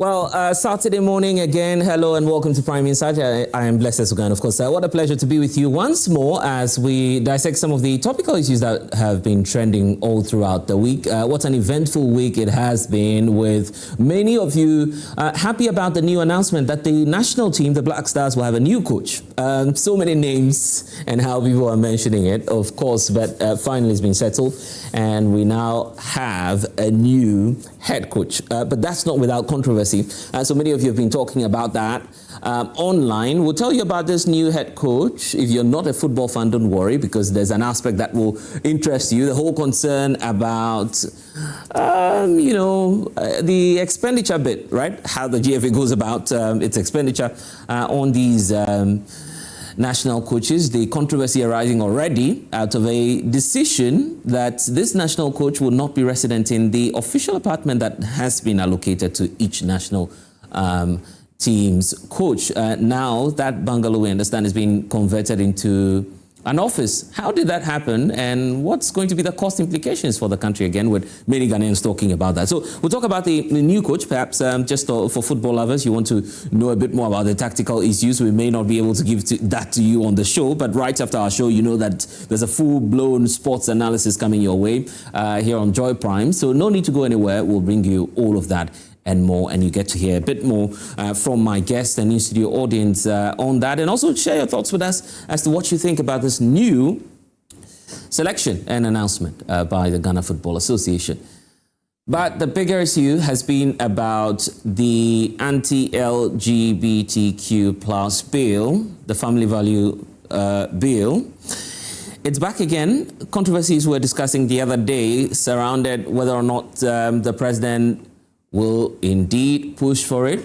Well, Saturday morning again. Hello and welcome to Prime Insight. I am Blessed Sugan. Of course, what a pleasure to be with you once more as we dissect some of the topical issues that have been trending all throughout the week. What an eventful week it has been, with many of you happy about the new announcement that the national team, the Black Stars, will have a new coach. So many names and how people are mentioning it, of course, but finally it's been settled and we now have a new head coach. But that's not without controversy. So many of you have been talking about that online. We'll tell you about this new head coach. If you're not a football fan, don't worry, because there's an aspect that will interest you. The whole concern about, the expenditure bit, right? How the GFA goes about its expenditure on these national coaches. The controversy arising already out of a decision that this national coach will not be resident in the official apartment that has been allocated to each national team's coach. Now that bungalow, we understand, is being converted into an office. How did that happen, and what's going to be the cost implications for the country, again, with many Ghanaians talking about that? So we'll talk about the new coach, perhaps just for football lovers. You want to know a bit more about the tactical issues. We may not be able to give that to you on the show, but right after our show, you know that there's a full-blown sports analysis coming your way here on Joy Prime. So no need to go anywhere. We'll bring you all of that and more, and you get to hear a bit more from my guests and in-studio audience on that, and also share your thoughts with us as to what you think about this new selection and announcement by the Ghana Football Association. But the bigger issue has been about the Anti-LGBTQ plus bill, the family value bill. It's back again. Controversies we're discussing the other day surrounded whether or not the president will indeed push for it.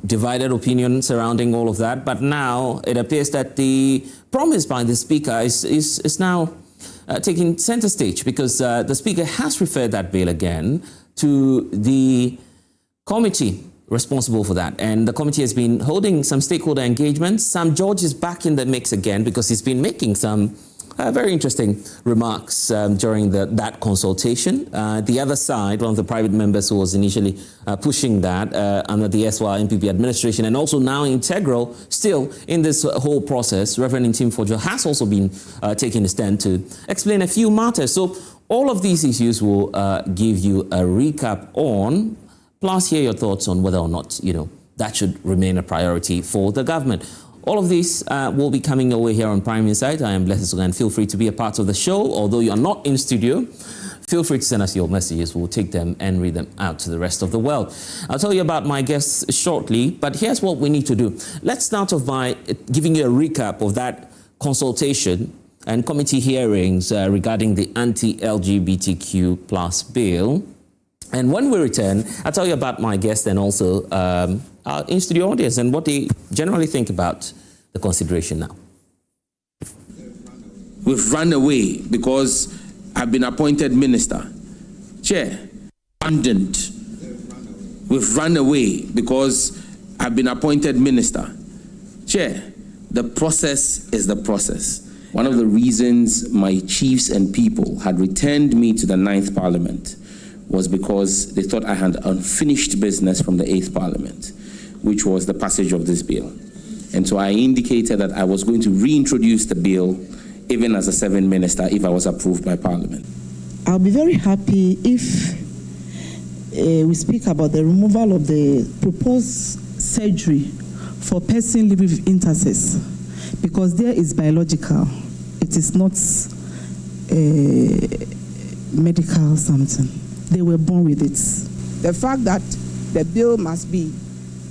Divided opinion surrounding all of that. But now it appears that the promise by the Speaker is now taking center stage, because the Speaker has referred that bill again to the committee responsible for that. And the committee has been holding some stakeholder engagements. Sam George is back in the mix again because he's been making some very interesting remarks during that consultation. The other side, one of the private members who was initially pushing that under the SY NPP administration, and also now integral still in this whole process, Reverend Tim Fojo, has also been taking a stand to explain a few matters. So all of these issues will give you a recap on, plus hear your thoughts on whether or not, that should remain a priority for the government. All of these will be coming your way here on Prime Insight. I am Blessed Sugan. Feel free to be a part of the show. Although you are not in studio, feel free to send us your messages. We'll take them and read them out to the rest of the world. I'll tell you about my guests shortly, but here's what we need to do. Let's start off by giving you a recap of that consultation and committee hearings regarding the Anti-LGBTQ plus bill. And when we return, I'll tell you about my guests and also our in-studio audience and what they generally think about the consideration now. We've run away because I've been appointed minister. Chair, abandoned. We've run away because I've been appointed minister. Chair, the process is the process. One of the reasons my chiefs and people had returned me to the 9th Parliament was because they thought I had unfinished business from the 8th Parliament, which was the passage of this bill. And so I indicated that I was going to reintroduce the bill, even as a 7th minister, if I was approved by Parliament. I'll be very happy if we speak about the removal of the proposed surgery for person living with intersex, because there is biological. It is not medical something. They were born with it. The fact that the bill must be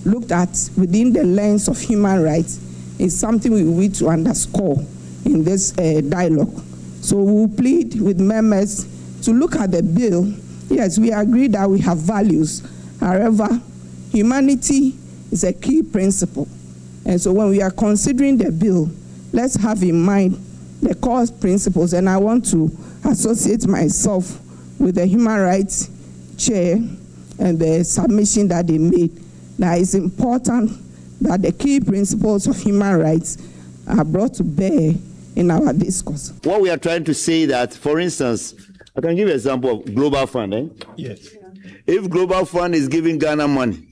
looked at within the lens of human rights is something we need to underscore in this dialogue. So we'll plead with members to look at the bill. Yes, we agree that we have values. However, humanity is a key principle. And so when we are considering the bill, let's have in mind the core principles. And I want to associate myself with the Human Rights Chair and the submission that they made. Now it's important that the key principles of human rights are brought to bear in our discourse. What we are trying to say that, for instance, I can give you an example of Global Fund. Yes. If Global Fund is giving Ghana money,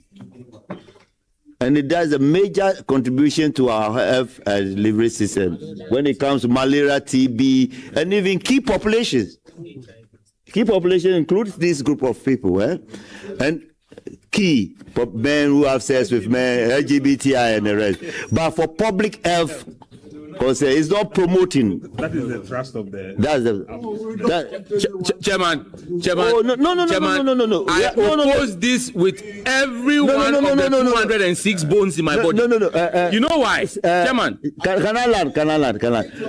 And it does a major contribution to our health delivery system when it comes to malaria, TB, and even key populations. Key population includes this group of people, and key men who have sex with men, LGBTI and the rest. But for public health, because it's not promoting. That is the thrust of the. That's the. Chairman. Oh, no. I oppose this with every one of the 206 bones in my body. No. You know why, Chairman? Can I land?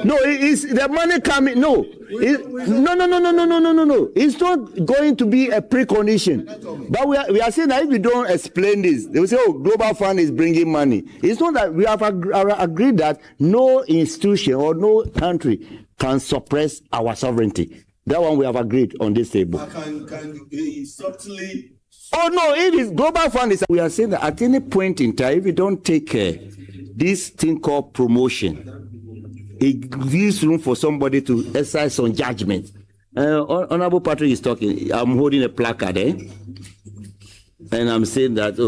No, it's the money coming. No. No. It's not going to be a precondition. But we are saying that if we don't explain this, they will say, "Oh, Global Fund is bringing money." It's not that we have agreed that no institution or no country can suppress our sovereignty. That one we have agreed on this table. Can you subtly? Oh no! It is Global Fund is. We are saying that at any point in time, if we don't take care, this thing called promotion, it gives room for somebody to exercise some judgment. Honorable Patrick is talking. I'm holding a placard, and I'm saying that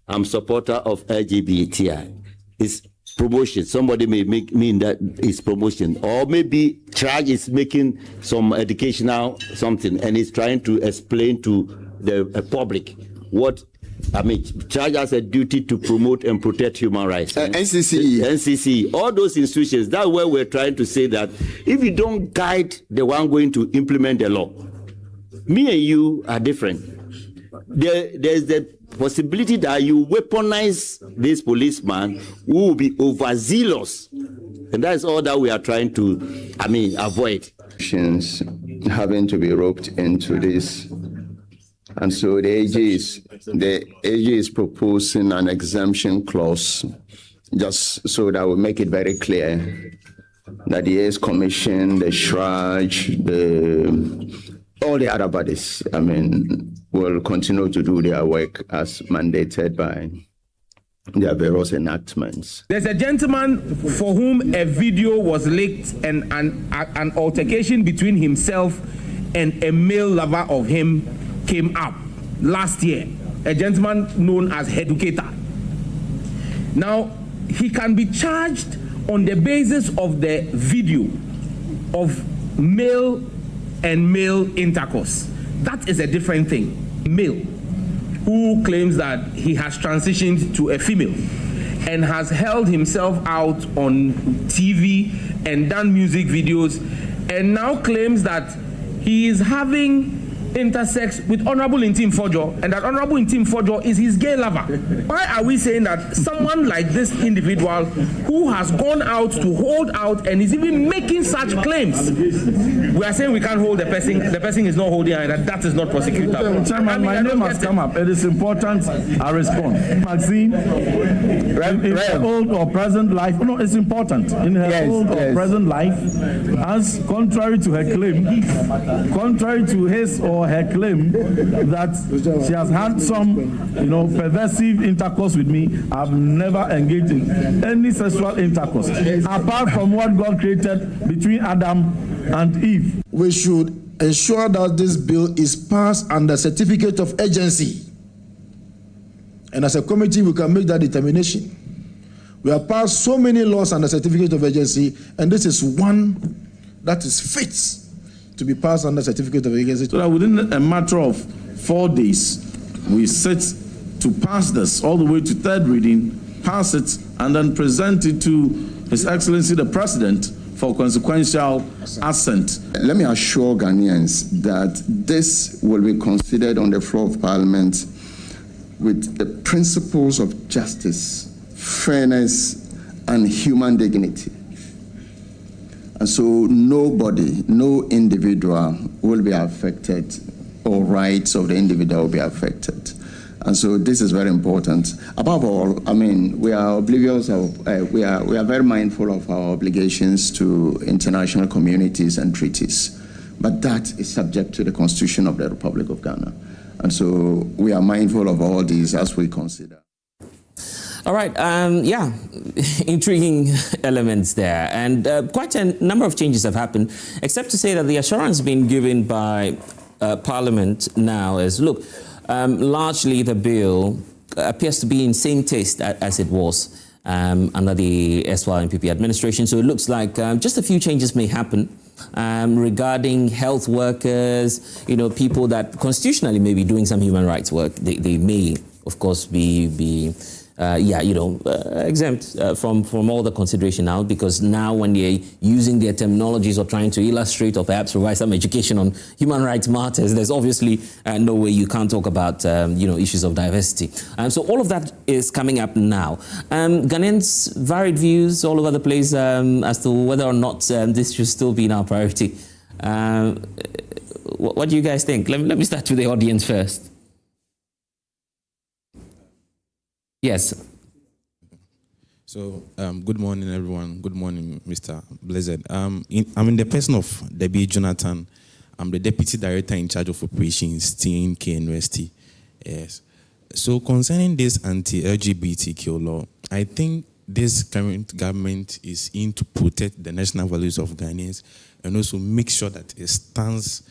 I'm supporter of LGBTI. It's promotion. Somebody may mean that it's promotion, or maybe Charge is making some educational something, and is trying to explain to the public what. I mean, Charge has a duty to promote and protect human rights. NCC, all those institutions. That's where we're trying to say that if you don't guide the one going to implement the law, me and you are different. There's the possibility that you weaponize this policeman who will be overzealous, and that's all that we are trying to, avoid. Having to be roped into this. And so the AG is proposing an exemption clause, just so that we make it very clear that the AS Commission, the SHRAJ, all the other bodies, will continue to do their work as mandated by their various enactments. There's a gentleman for whom a video was leaked and an altercation between himself and a male lover of him came up last year, a gentleman known as Educator. Now, he can be charged on the basis of the video of male and male intercourse. That is a different thing. Male who claims that he has transitioned to a female and has held himself out on TV and done music videos, and now claims that he is having intersex with Honorable Intim Fojo, and that Honorable Intim Fojo is his gay lover. Why are we saying that someone like this individual who has gone out to hold out and is even making such claims, we are saying we can't hold the person is not holding, and that is not prosecutable? Chairman, my name has come up. It is important I respond. Maxine, in her old or present life, no, it's important. In her old or present life, as contrary to her claim, contrary to his or her claim that she has had some, perversive intercourse with me, I've never engaged in any sexual intercourse, apart from what God created between Adam and Eve. We should ensure that this bill is passed under certificate of urgency. And as a committee, we can make that determination. We have passed so many laws under certificate of urgency, and this is one that is fit to be passed under certificate of urgency. So that within a matter of 4 days, we set to pass this all the way to third reading, pass it, and then present it to His Excellency the President for consequential assent. Let me assure Ghanaians that this will be considered on the floor of Parliament with the principles of justice, fairness, and human dignity. And so nobody, no individual will be affected, or rights of the individual will be affected. And so this is very important. Above all, we are oblivious of, we are very mindful of our obligations to international communities and treaties. But that is subject to the Constitution of the Republic of Ghana. And so we are mindful of all these as we consider. All right, intriguing elements there, and quite a number of changes have happened, except to say that the assurance being given by Parliament now is, look, largely the bill appears to be in same taste as it was under the SY NPP administration. So it looks like just a few changes may happen regarding health workers, people that constitutionally may be doing some human rights work. They may, of course, be exempt from all the consideration now, because now when they're using their terminologies or trying to illustrate or perhaps provide some education on human rights matters, there's obviously no way you can't talk about issues of diversity. So all of that is coming up now. Ghanaians' varied views all over the place as to whether or not this should still be in our priority. What do you guys think? Let me start with the audience first. Yes. So, good morning, everyone. Good morning, Mr. Blessed. I'm in the person of Debbie Jonathan. I'm the Deputy Director in charge of operations, TNK University. Yes. So, concerning this anti-LGBTQ law, I think this current government is in to protect the national values of Ghanaians and also make sure that it stands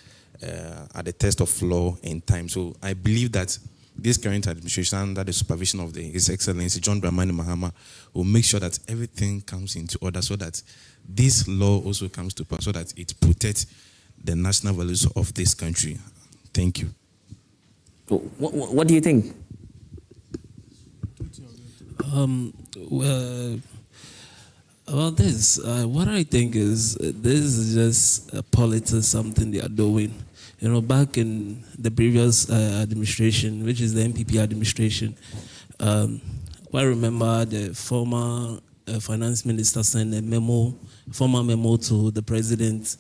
at the test of law and time. So, I believe that this current administration, under the supervision of His Excellency John Dramani Mahama, will make sure that everything comes into order so that this law also comes to pass, so that it protects the national values of this country. Thank you. What do you think? Well, about this, what I think is this is just politics, something they are doing. Back in the previous administration, which is the NPP administration, I remember the former finance minister sent a formal memo to the president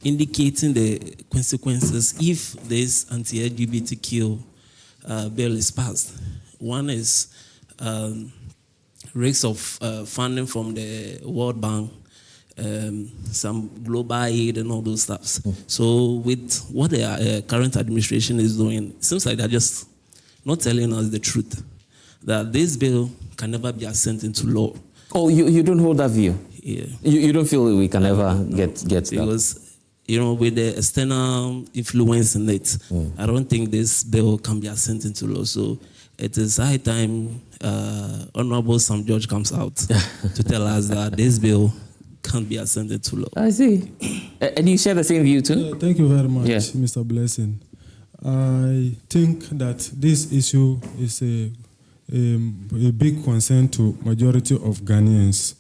indicating the consequences if this anti-LGBTQ bill is passed. One is risks of funding from the World Bank, some global aid and all those stuffs. So with what the current administration is doing, it seems like they're just not telling us the truth, that this bill can never be assent into law. Oh, you don't hold that view? Yeah. You don't feel we can ever get that? Because, with the external influence in it, I don't think this bill can be assent into law. So it is high time Honorable Sam George comes out to tell us that this bill can't be ascended to law. I see. And you share the same view too? Thank you very much, Mr. Blessing. I think that this issue is a big concern to majority of Ghanaians.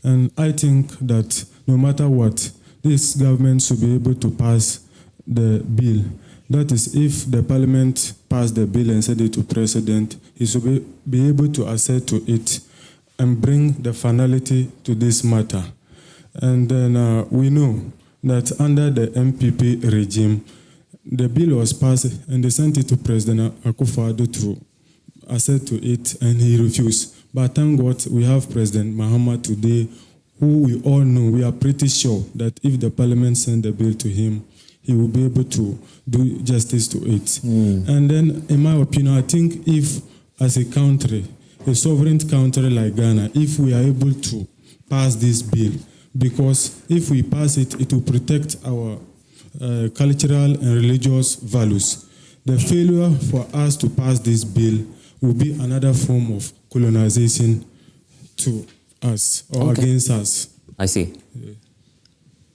And I think that no matter what, this government should be able to pass the bill. That is, if the parliament passed the bill and send it to president, he should be able to accede to it and bring the finality to this matter. And then we know that under the MPP regime, the bill was passed and they sent it to President Akufo-Addo to accede to it, and he refused. But thank God we have President Mahama today, who we all know, we are pretty sure that if the parliament sent the bill to him, he will be able to do justice to it. And then, in my opinion, I think if, as a country, a sovereign country like Ghana, if we are able to pass this bill, because if we pass it, it will protect our cultural and religious values. The failure for us to pass this bill will be another form of colonization to us or against us. I see.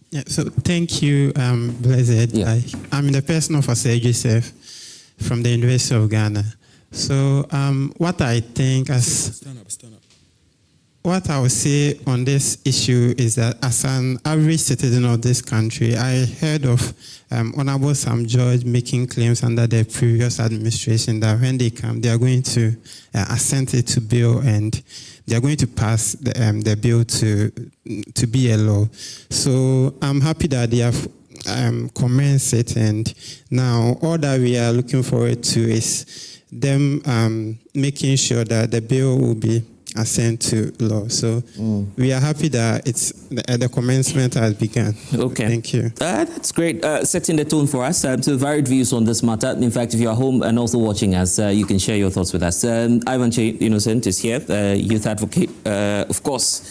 Yeah, so thank you, Blessed. Yeah. I'm in the person of Asai Joseph from the University of Ghana. So what I think stand up. What I would say on this issue is that as an average citizen of this country, I heard of Honorable Sam George making claims under the previous administration that when they come, they are going to assent it to bill and they are going to pass the bill to be a law. So I'm happy that they have commenced it, and now all that we are looking forward to is them making sure that the bill will be assent to law. So we are happy that the commencement has begun. Okay. Thank you. That's great. Setting the tone for us. So varied views on this matter. In fact, if you're home and also watching us, you can share your thoughts with us. Ivan Che Innocent is here, youth advocate. Of course,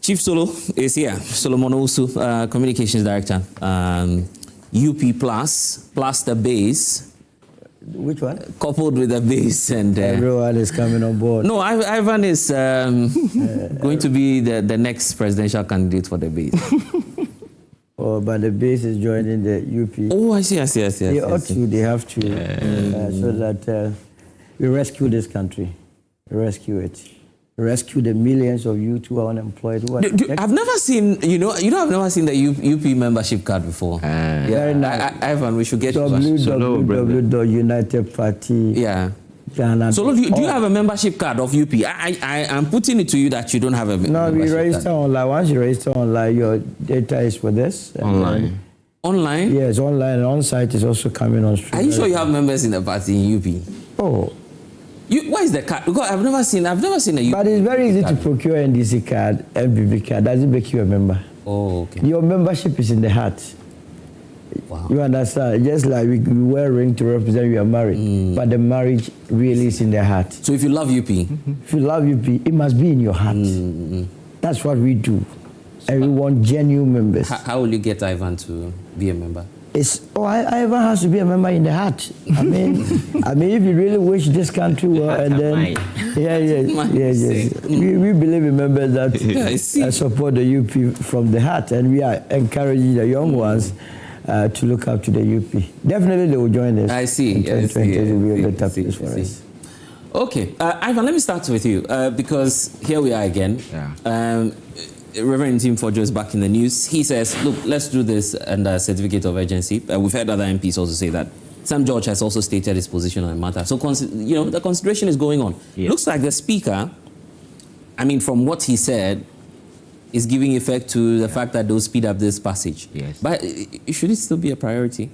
Chief Solo is here. Solomon Owusu, Communications Director. UP Plus the base. Which one? Coupled with the base. And everyone is coming on board. No, Ivan is going to be the next presidential candidate for the base. Oh, but the base is joining the UP. Oh, I see. They ought to, they have to, so that we rescue this country, rescue it. Rescue the millions of youth who are unemployed. I've never seen, I've never seen the UP membership card before. Very nice. Ivan, we should get United Party. Yeah. Ghana. So, do you have a membership card of UP? I'm putting it to you that you don't have a membership card. No, we register online. Once you register online, your data is with us. Online? Online? Yes, online. On-site is also coming on stream. Are you sure you have members in the party in UP? Oh. Where is the card? Because I've never seen a UP. But it's very easy to procure NDC card, MPP card. Doesn't make you a member. Oh, okay. Your membership is in the heart. Wow. You understand? Just like we wear a ring to represent you are married, but the marriage really is in the heart. So if you love UP, if you love UP, it must be in your heart. That's what we do, and we want genuine members. How will you get Ivan to be a member? Ivan has to be a member in the heart. I mean, if you really wish this country well, and then, yes. We believe in members that support the UP from the heart, and we are encouraging the young ones to look up to the UP. Definitely, they will join us. I see. In 2020, it will be a better place for us. Okay, Ivan, let me start with you because here we are again. Reverend Tim Fojo is back in the news. He says, look, let's do this under certificate of urgency. We've heard other MPs also say that. Sam George has also stated his position on the matter. So, the consideration is going on. Yes. Looks like the speaker, from what he said, is giving effect to the fact that they'll speed up this passage. Yes. But should it still be a priority?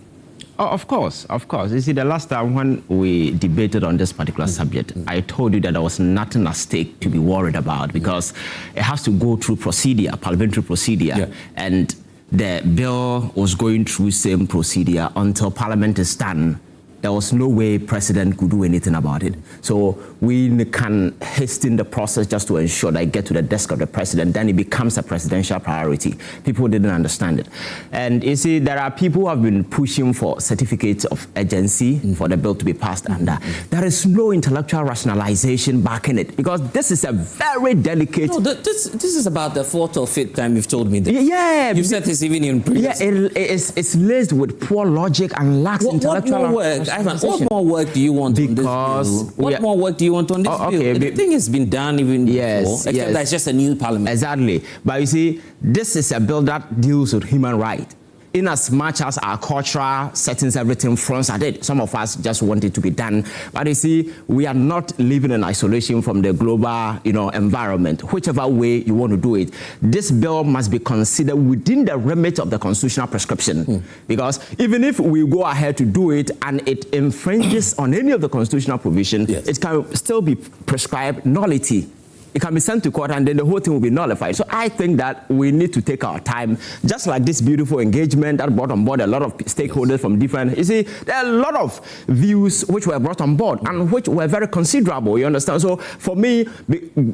Oh, of course. You see, the last time when we debated on this particular subject, I told you that there was nothing at stake to be worried about because it has to go through parliamentary procedure, and the bill was going through same procedure until Parliament is done. There was no way President could do anything about it. So we can hasten the process just to ensure that it gets to the desk of the President. Then it becomes a presidential priority. People didn't understand it. And you see, there are people who have been pushing for certificates of urgency for the bill to be passed under. There is no intellectual rationalization backing it because this is a very delicate... No, this is about the fourth or fifth time you've told me this. Yeah. You've said this even in previous... Yeah, it's laced with poor logic and lacks intellectual... What more work? Ivan, what more work do you want on this bill? What more work do you want on this bill? The thing has been done even before, except that it's just a new parliament. Exactly. But you see, this is a bill that deals with human rights. In as much as our cultural settings, everything fronts at it. Some of us just want it to be done. But you see, we are not living in isolation from the global, environment. Whichever way you want to do it, this bill must be considered within the remit of the constitutional prescription. Because even if we go ahead to do it and it infringes on any of the constitutional provision, it can still be prescribed nullity. It can be sent to court and then the whole thing will be nullified. So I think that we need to take our time, just like this beautiful engagement that brought on board a lot of stakeholders from different, you see, there are a lot of views which were brought on board and which were very considerable, you understand? So for me,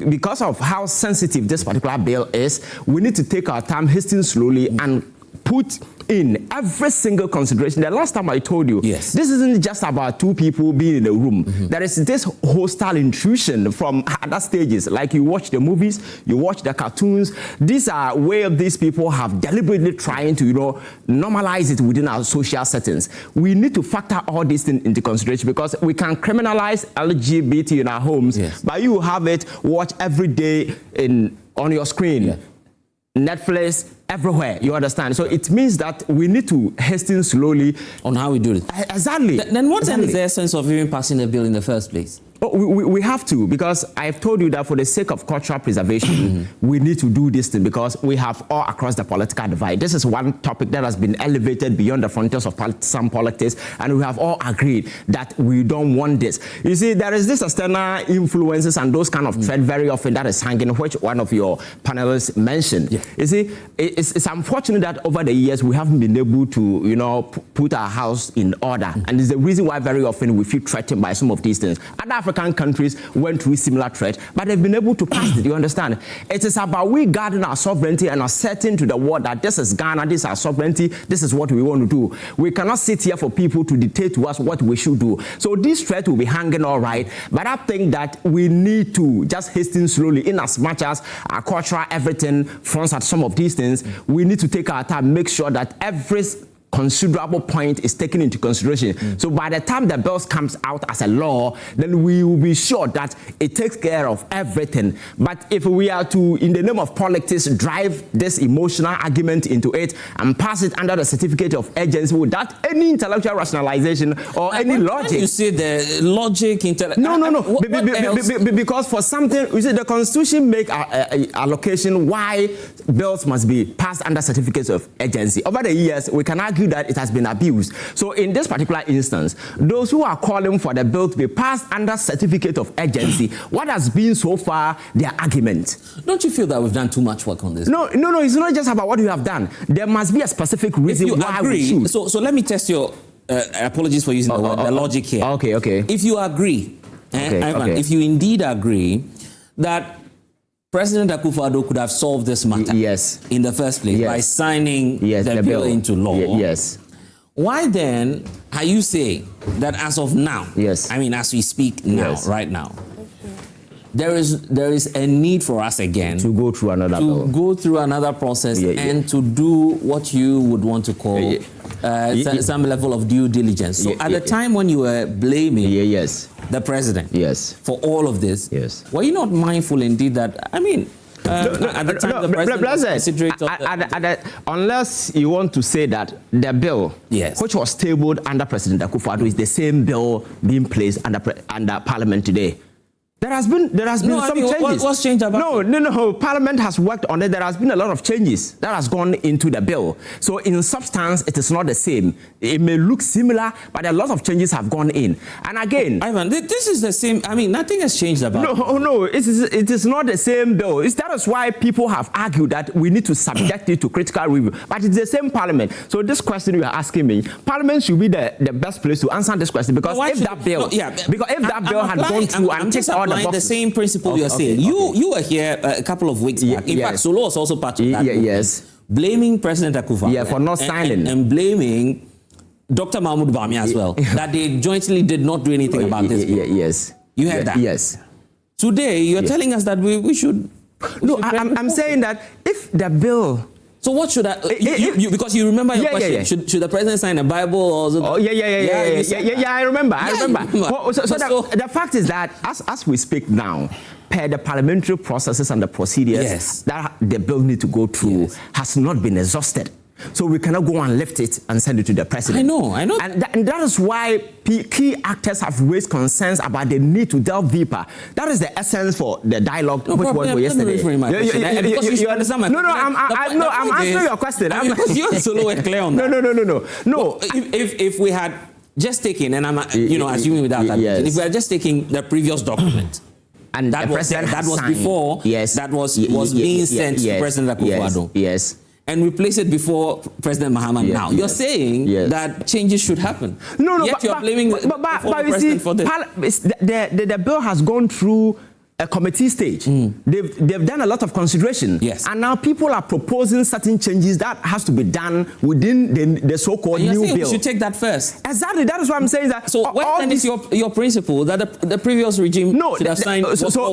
because of how sensitive this particular bill is, we need to take our time, hasten slowly and put in every single consideration. The last time I told you, this isn't just about two people being in a room. There is this hostile intrusion from other stages. Like you watch the movies, you watch the cartoons. These are where these people have deliberately trying to, normalize it within our social settings. We need to factor all these things into consideration because we can criminalize LGBT in our homes, but you have it watch every day on your screen. Netflix, everywhere, you understand? So it means that we need to hasten slowly on how we do it. Exactly. Then what is the essence of even passing the bill in the first place? We have to, because I've told you that for the sake of cultural preservation, we need to do this thing because we have all across the political divide. This is one topic that has been elevated beyond the frontiers of some politics, and we have all agreed that we don't want this. You see, there is this external influences and those kind of threat very often that is hanging, which one of your panelists mentioned. You see, it's unfortunate that over the years we haven't been able to, put our house in order, and it's the reason why very often we feel threatened by some of these things. Other African countries went through similar threat, but they've been able to pass it. You understand? It is about we guarding our sovereignty and asserting to the world that this is Ghana, this is our sovereignty, this is what we want to do. We cannot sit here for people to dictate to us what we should do. So this threat will be hanging all right, but I think that we need to just hasten slowly, in as much as our culture, everything fronts at some of these things. We need to take our time, make sure that every considerable point is taken into consideration. So by the time the bill comes out as a law, then we will be sure that it takes care of everything. But if we are to, in the name of politics, drive this emotional argument into it and pass it under the certificate of urgency without any intellectual rationalization or any logic. You say the logic, No. Because for something, you see, the Constitution make allocation why bills must be passed under certificates of urgency. Over the years, we can argue that it has been abused. So in this particular instance, those who are calling for the bill to be passed under certificate of urgency, what has been so far their argument? Don't you feel that we've done too much work on this? No, it's not just about what we have done. There must be a specific reason why we should. So let me test your apologies for using the logic here. Okay. If you agree, Ivan, if you indeed agree that President Akufo-Addo could have solved this matter in the first place by signing the bill into law. Why then are you saying that as of now, I mean as we speak now, right now, there is a need for us again to go through another process and to do what you would want to call some level of due diligence. So at the time when you were blaming the president for all of this, were you not mindful indeed that, I mean, at the time the president was considerate unless you want to say that the bill which was tabled under President Akufo-Addo is the same bill being placed under Parliament today. There has been some changes. What's changed about it? No. Parliament has worked on it. There has been a lot of changes that has gone into the bill. So in substance, it is not the same. It may look similar, but a lot of changes have gone in. And again, Ivan, this is the same. I mean, nothing has changed about it. No. It is not the same bill. That is why people have argued that we need to subject it to critical review. But it's the same Parliament. So this question you are asking me, Parliament should be the best place to answer this question, because if that bill had gone through and taken all the same principle you're saying. You were here a couple of weeks back. In fact, Solo was also part of that. Blaming President Akufo-Addo for not signing and blaming Dr. Mahmoud Bawumia as well, that they jointly did not do anything about this. You heard that? Yes. Today, you're telling us that we should... No, I'm saying that if the bill... So what should I... because you remember your question. Should the president sign a Bible or... I remember. So the fact is that as we speak now, per the parliamentary processes and the procedures that the bill need to go through has not been exhausted. So we cannot go and lift it and send it to the president. I know. And that is why key actors have raised concerns about the need to delve deeper. That is the essence for the dialogue which went yesterday. You understand my question. I'm answering your question. Because you're solo clear on that. No. If we had just taken, and I'm assuming without that, if we had just taken the previous document, and that was before that was being sent to President Akufo-Addo. And replace it before President Mahama now. You're saying that changes should happen. Yet you're blaming the president for this. The bill has gone through a committee stage. They've done a lot of consideration. And now people are proposing certain changes that has to be done within the so-called new bill. You should take that first. Exactly. That is why I'm saying that. So when is your principle that the previous regime should have signed? So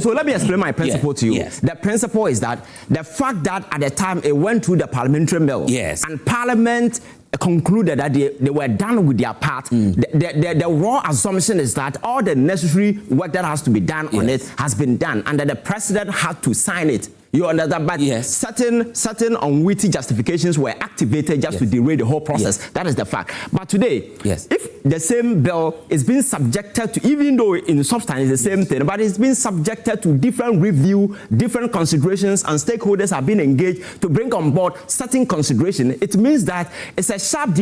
let me explain my principle to you. The principle is that the fact that at the time it went through the parliamentary bill and Parliament concluded that they were done with their part. The raw assumption is that all the necessary work that has to be done on it has been done, and that the president had to sign it. You understand? But certain unwitty justifications were activated just to derail the whole process. That is the fact. But today, if the same bill is being subjected to, even though in substance it's the same thing, but it's being subjected to different review, different considerations, and stakeholders have been engaged to bring on board certain consideration, it means that it's a sharp,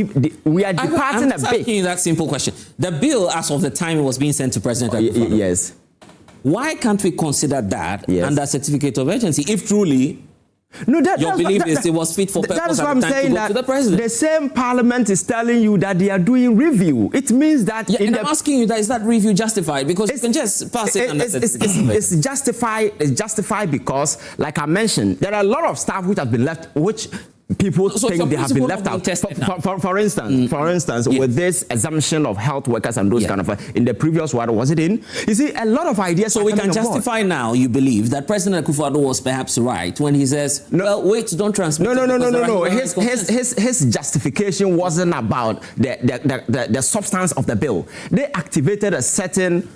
we are departing a bit. I'm asking you that simple question. The bill, as of the time it was being sent to President Akufo-Addo, why can't we consider that under certificate of urgency if truly No, your belief is it was fit for purpose. That is what I'm saying, that the same parliament is telling you that they are doing review. It means that... Yeah, and I'm asking you, that is that review justified? Because you can just pass it under it's justified because, like I mentioned, there are a lot of staff which have been left, which people think they have been left out. For instance, with this assumption of health workers and those kind of... in the previous one, was it in? You see, a lot of ideas... So we can justify now, you believe, that President Akufo-Addo was perhaps right when he says, well, wait, don't transmit... No. His justification wasn't about the substance of the bill. They activated a certain...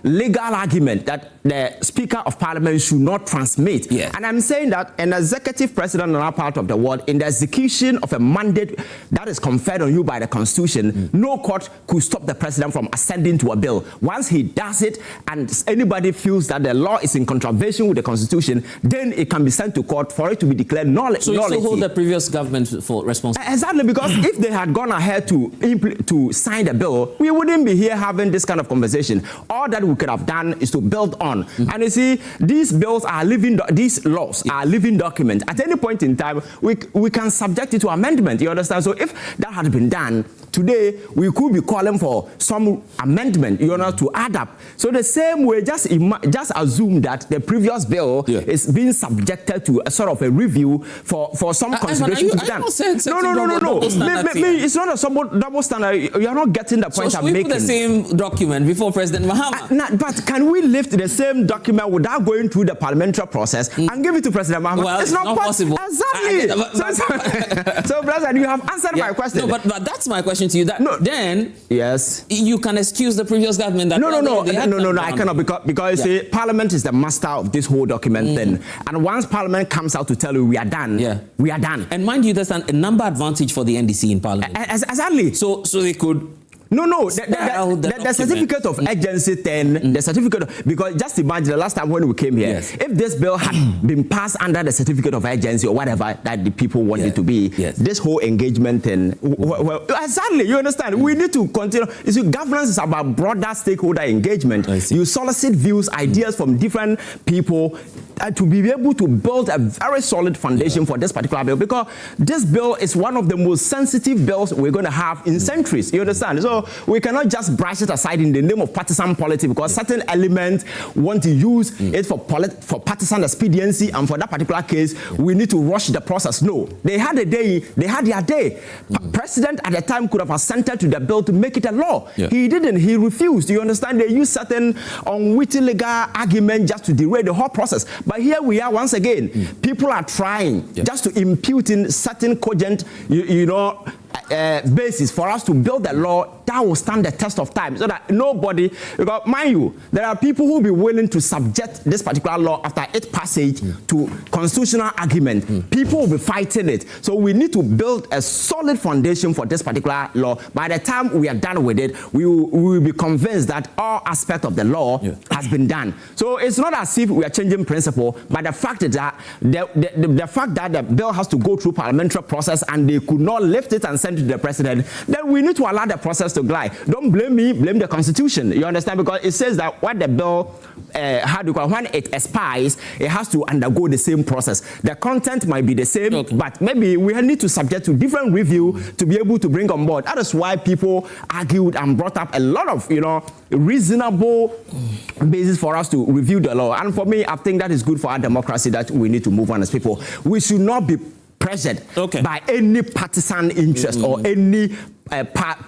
legal argument that the Speaker of Parliament should not transmit. Yeah. And I'm saying that an executive president in our part of the world, in the execution of a mandate that is conferred on you by the Constitution, no court could stop the president from ascending to a bill. Once he does it and anybody feels that the law is in contravention with the Constitution, then it can be sent to court for it to be declared nullity. So you still hold the previous government for responsible? Exactly, because if they had gone ahead to sign the bill, we wouldn't be here having this kind of conversation. All that we could have done is to build on. And you see, these bills are these laws are living documents. At any point in time, we can subject it to amendment. You understand? So if that had been done, today we could be calling for some amendment, to add up. So the same way, just assume that the previous bill is being subjected to a sort of a review for some consideration to be done. No. It's not a double standard. You are not getting the point I'm making. So we put the same document before President Mahama. But can we lift the same document without going through the parliamentary process and give it to President Mahama? Well, it's not possible. Exactly. So, President, you have answered my question. No, but that's my question to you. Then, yes, you can excuse the previous government. That no, I cannot, because you see, Parliament is the master of this whole document thing. And once Parliament comes out to tell you we are done, we are done. And mind you, there's a number advantage for the NDC in Parliament. Exactly. So they could... No, the certificate of urgency then, the certificate, because just imagine the last time when we came here, if this bill had been passed under the certificate of urgency or whatever that the people want it to be, this whole engagement thing, well, exactly, you understand, we need to continue. You see, governance is about broader stakeholder engagement. You solicit views, ideas from different people, to be able to build a very solid foundation for this particular bill, because this bill is one of the most sensitive bills we're going to have in centuries, you understand? So we cannot just brush it aside in the name of partisan politics, because certain elements want to use it for partisan expediency, and for that particular case, we need to rush the process. No, they had their day. President at the time could have assented to the bill to make it a law. He didn't. He refused. You understand? They used certain unwitting legal arguments just to derail the whole process. But here we are once again. People are trying just to impute in certain cogent, basis for us to build a law that will stand the test of time, so that nobody, because mind you, there are people who will be willing to subject this particular law after its passage to constitutional argument. People will be fighting it. So we need to build a solid foundation for this particular law. By the time we are done with it, we will be convinced that all aspects of the law has been done. So it's not as if we are changing principle, but the fact is that the fact that the bill has to go through parliamentary process and they could not lift it and send it to the president, then we need to allow the process to glide. Don't blame me, blame the Constitution. You understand? Because it says that what the bill, when it expires, it has to undergo the same process. The content might be the same, but maybe we need to subject to different review to be able to bring on board. That is why people argued and brought up a lot of, reasonable basis for us to review the law. And for me, I think that is good for our democracy, that we need to move on as people. We should not be pressured by any partisan interest or any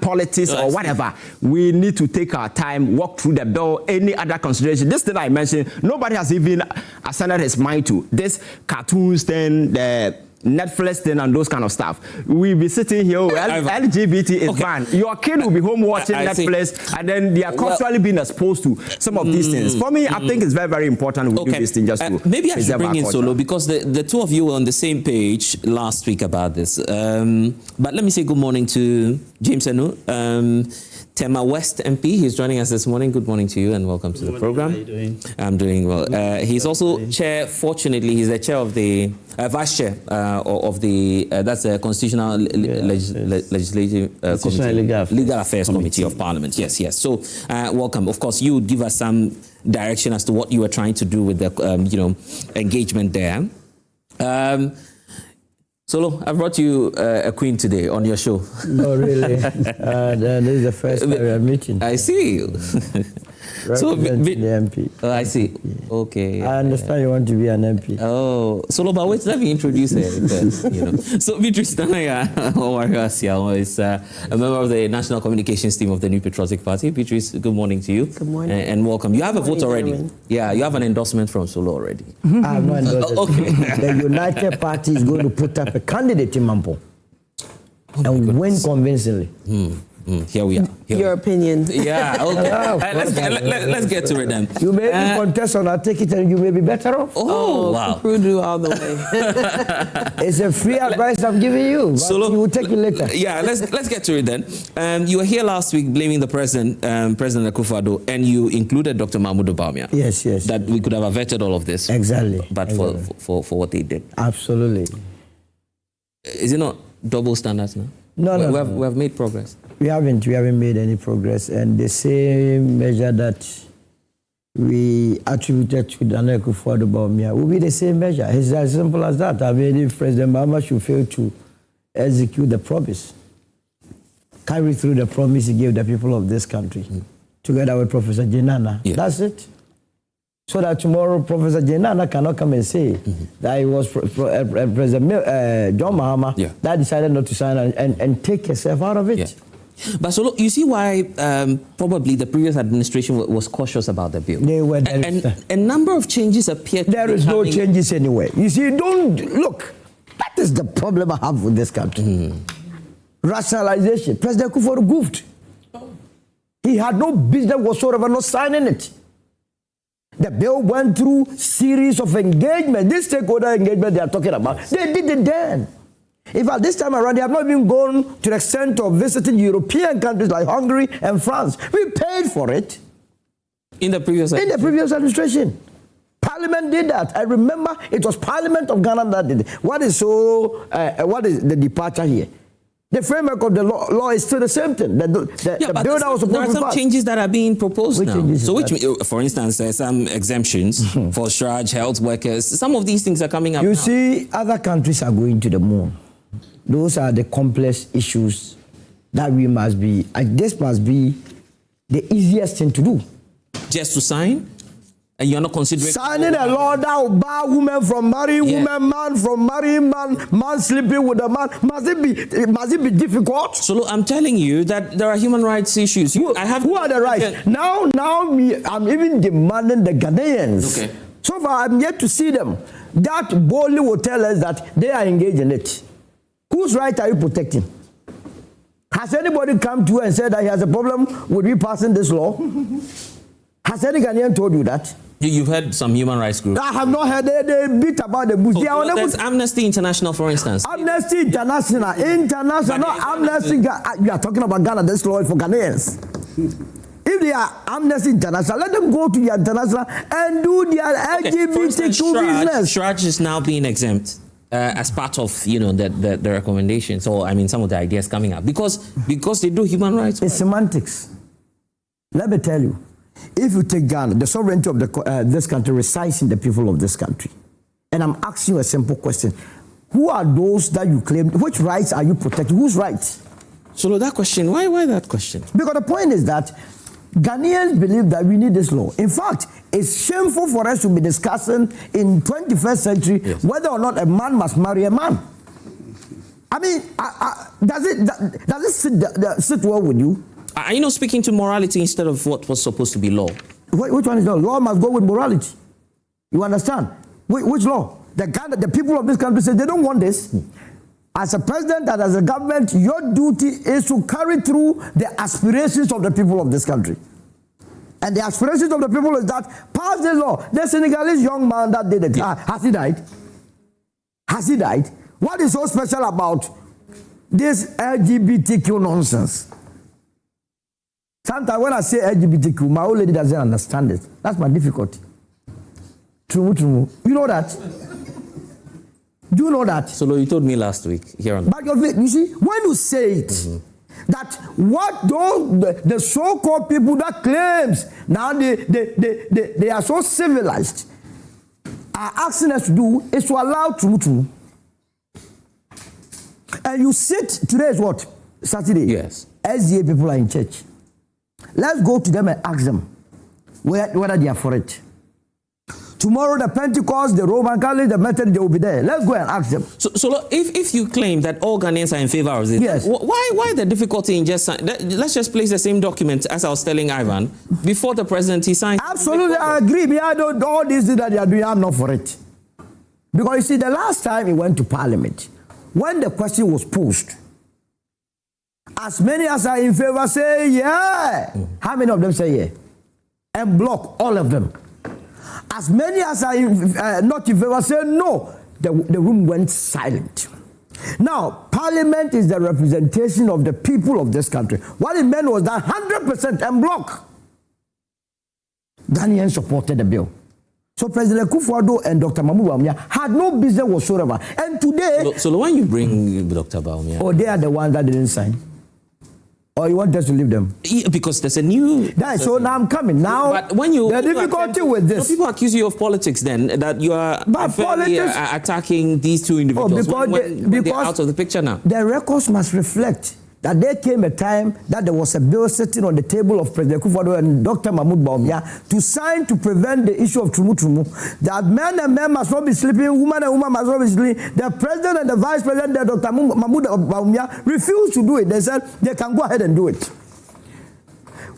politics or whatever. We need to take our time, walk through the bill, any other consideration. This thing I mentioned, nobody has even ascended his mind to. This cartoons thing, the Netflix thing and those kind of stuff. We'll be sitting here, LGBT is banned. Your kid will be home watching Netflix, and then they are culturally being exposed to some of these things. For me, I think it's very, very important we do this thing just to maybe I should bring in Solo, because the two of you were on the same page last week about this. But let me say good morning to James Enu, Tema West MP. He's joining us this morning. Good morning to you and welcome to the program. How are you doing? I'm doing well. He's also chair, fortunately, he's the chair of the, vice chair of the, that's the Constitutional Legislative Legal Affairs Committee of Parliament. Yes. So, welcome. Of course, you would give us some direction as to what you were trying to do with the, engagement there. Solo, I brought you a queen today on your show. Oh, really? This is the first time we are meeting. I see. So, the MP. Oh, I see. Okay. I understand you want to be an MP. Oh, Solo, but wait, let me introduce her first, you know. So, Beatrice Siaw is a member of the National Communications team of the New Patriotic Party. Beatrice, good morning to you. Good morning. And welcome. You have a vote already. Gentlemen. Yeah, you have an endorsement from Solo already. I have no endorsement. Okay. The United Party is going to put up a candidate in Mampo and win convincingly. Here we are. Your opinion. Yeah, okay. Let's get to it then. You may be contest on, I'll take it and you may be better off. Oh, wow. Kudu all the way. It's a free advice I'm giving you. Solo, you will take it later. Yeah, let's get to it then. You were here last week blaming the president, President Akufo-Addo, and you included Dr. Mahmoud Bawumia. Yes. That we could have averted all of this. Exactly. But for what they did. Absolutely. Is it not double standards now? No. We have made progress. We haven't made any progress, and the same measure that we attributed to Daniel Akufo-Addo will be the same measure. It's as simple as that. I mean, if President Mahama should fail to execute the promise, carry through the promise he gave the people of this country, together with Professor Jenana, that's it. So that tomorrow Professor Jenana cannot come and say that it was President John Mahama that decided not to sign and take herself out of it. Yeah. But so you see why probably the previous administration was cautious about the bill. They were, and a number of changes appear to There is no changes anyway. You see, look, that is the problem I have with this country. Rationalization. President Akufo-Addo goofed. He had no business whatsoever not signing it. The bill went through series of engagement. This stakeholder engagement they are talking about, they did it then. In fact, this time around, they have not even gone to the extent of visiting European countries like Hungary and France. We paid for it. In the previous administration. Parliament did that. I remember it was Parliament of Ghana that did it. What is the departure here? The framework of the law is still the same thing. The bill that was supposed to there are some changes that are being proposed now. So, for instance, there are some exemptions for SHRAJ, health workers. Some of these things are coming up. You see, other countries are going to the moon. Those are the complex issues that we must be. This must be the easiest thing to do. Just to sign? And you're not considering signing a law that will bar women from marrying women, man from marrying man sleeping with a man. Must it be difficult? So I'm telling you that there are human rights issues. Who are the rights? Now I'm even demanding the Ghanaians. Okay. So far I'm yet to see them. That boldly will tell us that they are engaged in it. Whose right are you protecting? Has anybody come to you and said that he has a problem with me passing this law? Has any Ghanaian told you that? You've heard some human rights groups. I have not heard they beat about the bush. There's Amnesty International, for instance. Amnesty International, Amnesty. You are talking about Ghana. This law is for Ghanaians. If they are Amnesty International, let them go to the international and do their LGBTQ business. SHRAJ is now being exempt as part of the recommendations, or I mean some of the ideas coming up because they do human rights. It's semantics. Let me tell you. If you take Ghana, the sovereignty of this country resides in the people of this country. And I'm asking you a simple question. Who are those that you claim? Which rights are you protecting? Whose rights? So that question, why that question? Because the point is that Ghanaians believe that we need this law. In fact, it's shameful for us to be discussing in 21st century whether or not a man must marry a man. I mean, does it sit well with you? Are you not speaking to morality instead of what was supposed to be law? Which one is law? Law must go with morality. You understand? Which law? The people of this country say they don't want this. As a president and as a government, your duty is to carry through the aspirations of the people of this country. And the aspirations of the people is that pass the law. The Senegalese young man that did it, has he died? Has he died? What is so special about this LGBTQ nonsense? Sometimes when I say LGBTQ, my old lady doesn't understand it. That's my difficulty. True. You know that? Do you know that? So you told me last week here on. But you see, when you say it, that what the so-called people that claims now they are so civilized, are asking us to do is to allow Tumutu. And you sit, today is what? Saturday. Yes. SDA people are in church. Let's go to them and ask them whether they are for it. Tomorrow, the Pentecost, the Roman Catholic, the Methodist, they will be there. Let's go and ask them. So if you claim that all Ghanaians are in favor of this, yes. Why the difficulty in just let's just place the same document, as I was telling Ivan, before the president he signed? Absolutely, I agree. Me, I don't, all these things that they are doing, I'm not for it. Because you see, the last time he went to Parliament, when the question was posed, as many as are in favor say yeah. How many of them say yeah? And block all of them. As many as are not in favor say no. The room went silent. Now, Parliament is the representation of the people of this country. What it meant was that 100% en bloc, Ghanaians supported the bill. So President Akufo-Addo and Dr. Mahmoud Bawumia had no business whatsoever. And today... So when you bring Dr. Bawumia... Oh, they are the ones that didn't sign. Or you want us to leave them? Yeah, because there's a new... So now I'm coming. Now, but when you... The difficulty with this... So people accuse you of politics then, that you are attacking these two individuals when they're out of the picture now. The records must reflect that there came a time that there was a bill sitting on the table of President Akufo-Addo and Dr. Mahmoud Bawumia to sign to prevent the issue of Trumu, that men and men must not be sleeping, woman and woman must not be sleeping. The president and the vice president, Dr. Mahmoud Bawumia, refused to do it. They said they can go ahead and do it.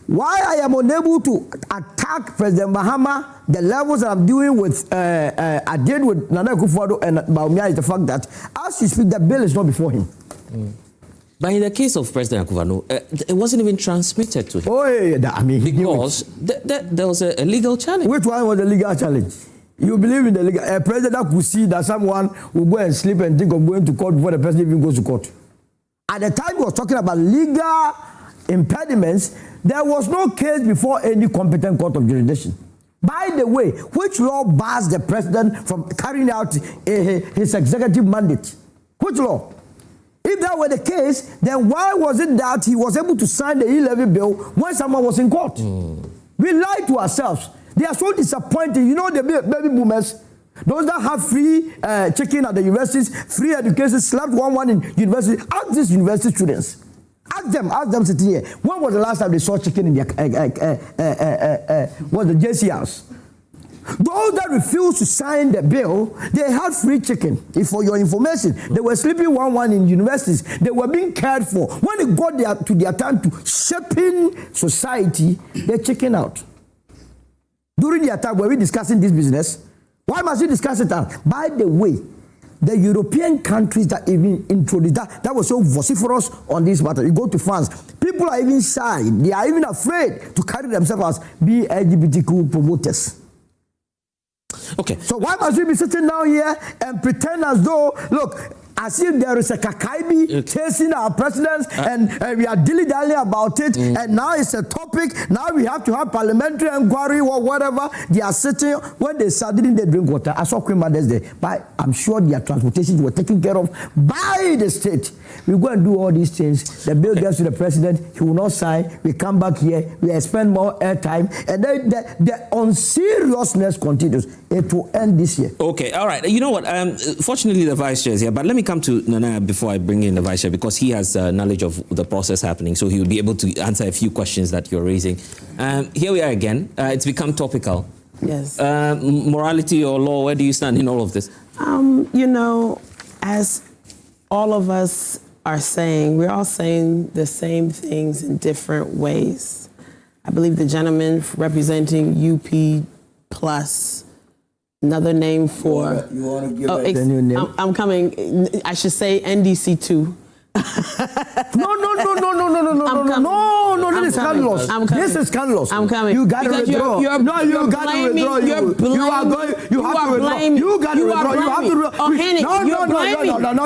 Why I am unable to attack President Mahama, the levels that I'm doing with, I did with Nana Akufo-Addo and Bawumia, is the fact that as you speak, the bill is not before him. But in the case of President Akufo-Addo, it wasn't even transmitted to him. Oh, yeah, I mean, because there was a legal challenge. Which one was the legal challenge? You believe in the legal... A president could see that someone will go and sleep and think of going to court before the president even goes to court. At the time he was talking about legal impediments, there was no case before any competent court of jurisdiction. By the way, which law bars the president from carrying out his executive mandate? Which law? If that were the case, then why was it that he was able to sign the E-levy bill when someone was in court? We lie to ourselves. They are so disappointing. You know the baby boomers, those that have free chicken at the universities, free education, slapped one in university. Ask these university students. Ask them sitting here. When was the last time they saw chicken in their the JC house? Those that refused to sign the bill, they had free chicken. For your information, they were sleeping in universities. They were being cared for. When it got to their time to shaping society, they chicken out. During their time, were we discussing this business? Why must we discuss it now? By the way, the European countries that even introduced that was so vociferous on this matter. You go to France, people are even shy. They are even afraid to carry themselves as being LGBTQ promoters. Okay. So why must we be sitting down here and pretend as though, look, as if there is a Kakaibi chasing our presidents and we are dilly-dally about it and now it's a topic, now we have to have parliamentary inquiry or whatever. They are sitting, when they didn't they drink water? I saw Queen Mother's Day, but I'm sure their transportations were taken care of by the state. We go and do all these things. The bill gets to the president, he will not sign, we come back here, we spend more airtime, and then the unseriousness continues. It will end this year. Okay, all right. You know what? Fortunately, the vice chair is here, but let me come to Nana before I bring in the vice chair, because he has knowledge of the process happening, so he will be able to answer a few questions that you're raising. Here we are again. It's become topical. Yes. Morality or law, where do you stand in all of this? You know, as all of us are saying, we're all saying the same things in different ways. I believe the gentleman representing UP Plus, another name for... You want to give the new name? I'm coming. I should say NDC 2. No, this is scandalous. This is scandalous. I'm coming. You got to withdraw. You got to withdraw. You have to withdraw. You got to withdraw. You have to withdraw. No.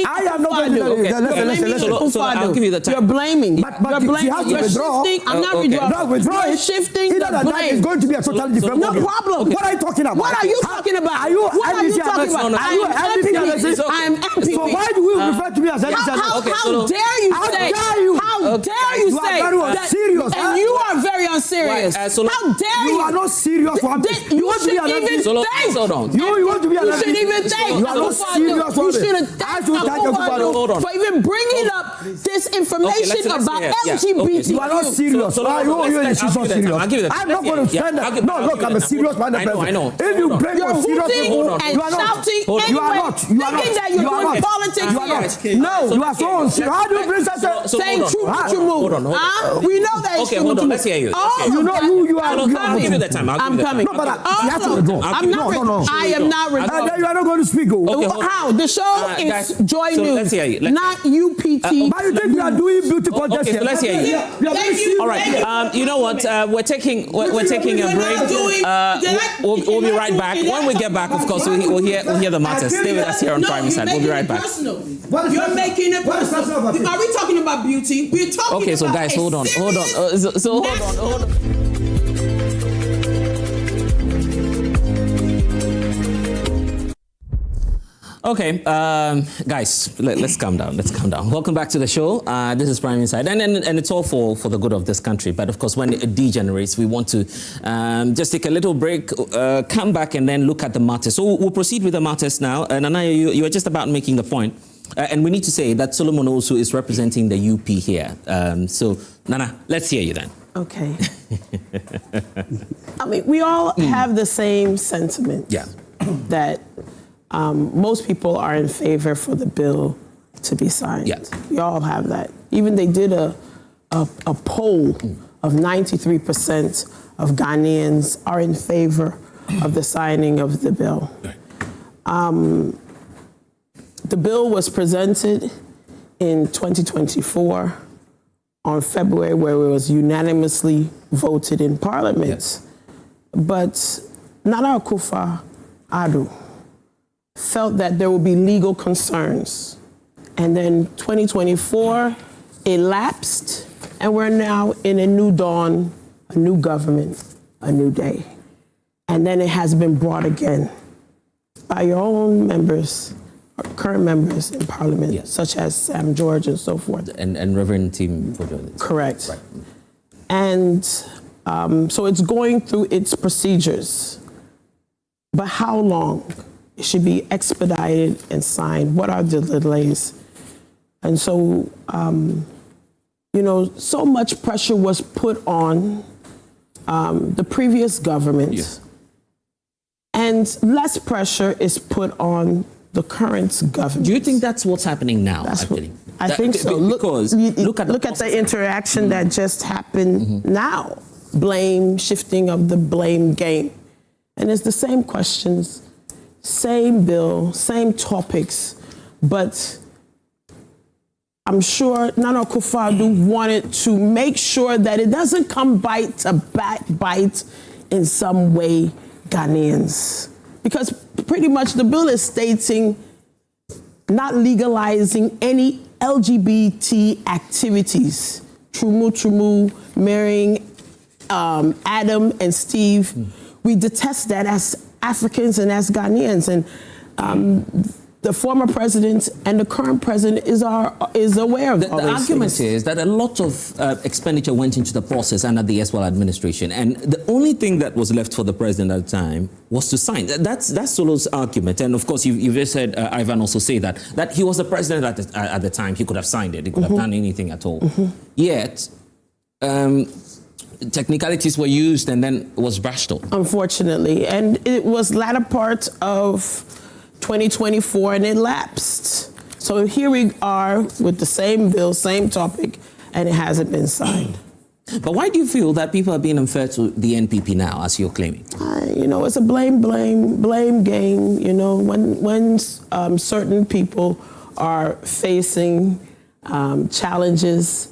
I am not going to do that. Listen. So I'll give you the time. You're blaming. But you have to withdraw. I'm not withdrawing. No, withdraw. You're shifting the blame. It's going to be a totally different problem. No problem. What are you talking about? What are you talking about? What are you talking about? I am MPP. So why do we refer to me as NDC? How dare you say? How How dare you say that? Serious, and you are very unserious. How dare you? You are not serious. You want to be an MP. You want to be an MP. You shouldn't even thank. You are not serious. You shouldn't thank Akufo-Addo for even bringing up this information about LGBT. You are not serious. You are serious. I'm not going to stand there. No, look, I'm a serious man. I know. If you bring you're a serious people, and you are shouting not. You are not. You are not. Thinking that you're doing politics here. No, you are so unserious. How do you bring such a saying true move? We know that it's true. Okay, hold on. Let's hear you. You know you are. I'll give you the time. I'm coming. No, but you have to withdraw. I'm not. I am not withdrawing. You are not going to speak. How? The show is Joy News. Let's hear you. Not UPT. But you think we are doing beauty contest here? Okay, so let's hear you. All right. You know what? We're taking a break. We'll be right back. When we get back, of course, we'll hear the matters. Stay with us here on Prime Side. We'll be right back. You're making it personal. Are we talking about beauty? We're talking about. Okay, so guys, hold on. Hold on. Okay, guys, let's calm down. Welcome back to the show. This is Prime Inside, and it's all for the good of this country. But of course, when it degenerates, we want to just take a little break, come back, and then look at the matters. So we'll proceed with the matters now. Nana, you were just about making a point. And we need to say that Solomon Owusu is representing the UP here. So, Nana, let's hear you then. Okay. I mean, we all have the same sentiment. Yeah. That most people are in favor for the bill to be signed. Yes. We all have that. Even they did a poll of 93% of Ghanaians are in favor of the signing of the bill. Right. The bill was presented in 2024 on February, where it was unanimously voted in Parliament. Yes. But Nana Akufo-Addo felt that there would be legal concerns. And then 2024 elapsed, and we're now in a new dawn, a new government, a new day. And then it has been brought again by your own members, current members in Parliament, yes, such as Sam George and so forth. And Reverend Tim for joining. Correct. Right. And so it's going through its procedures. But how long? It should be expedited and signed. What are the delays? And so, so much pressure was put on the previous government, yes, and less pressure is put on the current government. Do you think that's what's happening now? I think so. Because look at the interaction that just happened now. Shifting of the blame game. And it's the same questions, same bill, same topics, but I'm sure Nana Akufo-Addo wanted to make sure that it doesn't come bite in some way Ghanaians. Because pretty much the bill is stating not legalizing any LGBT activities. Trumu, marrying Adam and Steve. We detest that as Africans and as Ghanaians. And the former president and the current president is aware of the argument here is that a lot of expenditure went into the process under the Eswell administration, and the only thing that was left for the president at the time was to sign. That's Solo's argument, and of course you've just heard Ivan also say that he was the president at the time. He could have signed it. He could have done anything at all. Yet technicalities were used and then it was brushed off. Unfortunately, and it was latter part of 2024 and it lapsed. So here we are with the same bill, same topic, and it hasn't been signed. But why do you feel that people are being unfair to the NPP now, as you're claiming? It's a blame game. When certain people are facing challenges,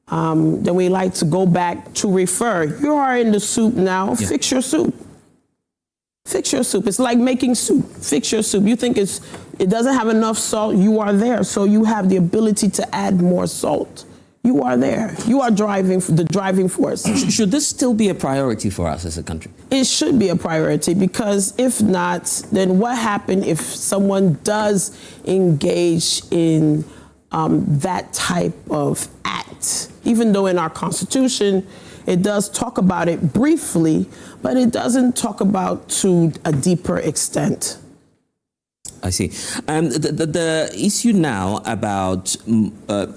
then we like to go back to refer. You are in the soup now, yeah. Fix your soup. Fix your soup. It's like making soup. Fix your soup. You think it doesn't have enough salt, you are there. So you have the ability to add more salt. You are there. You are the driving force. Should this still be a priority for us as a country? It should be a priority, because if not, then what happens if someone does engage in that type of act act, even though in our Constitution it does talk about it briefly, but it doesn't talk about to a deeper extent. I see. The issue now about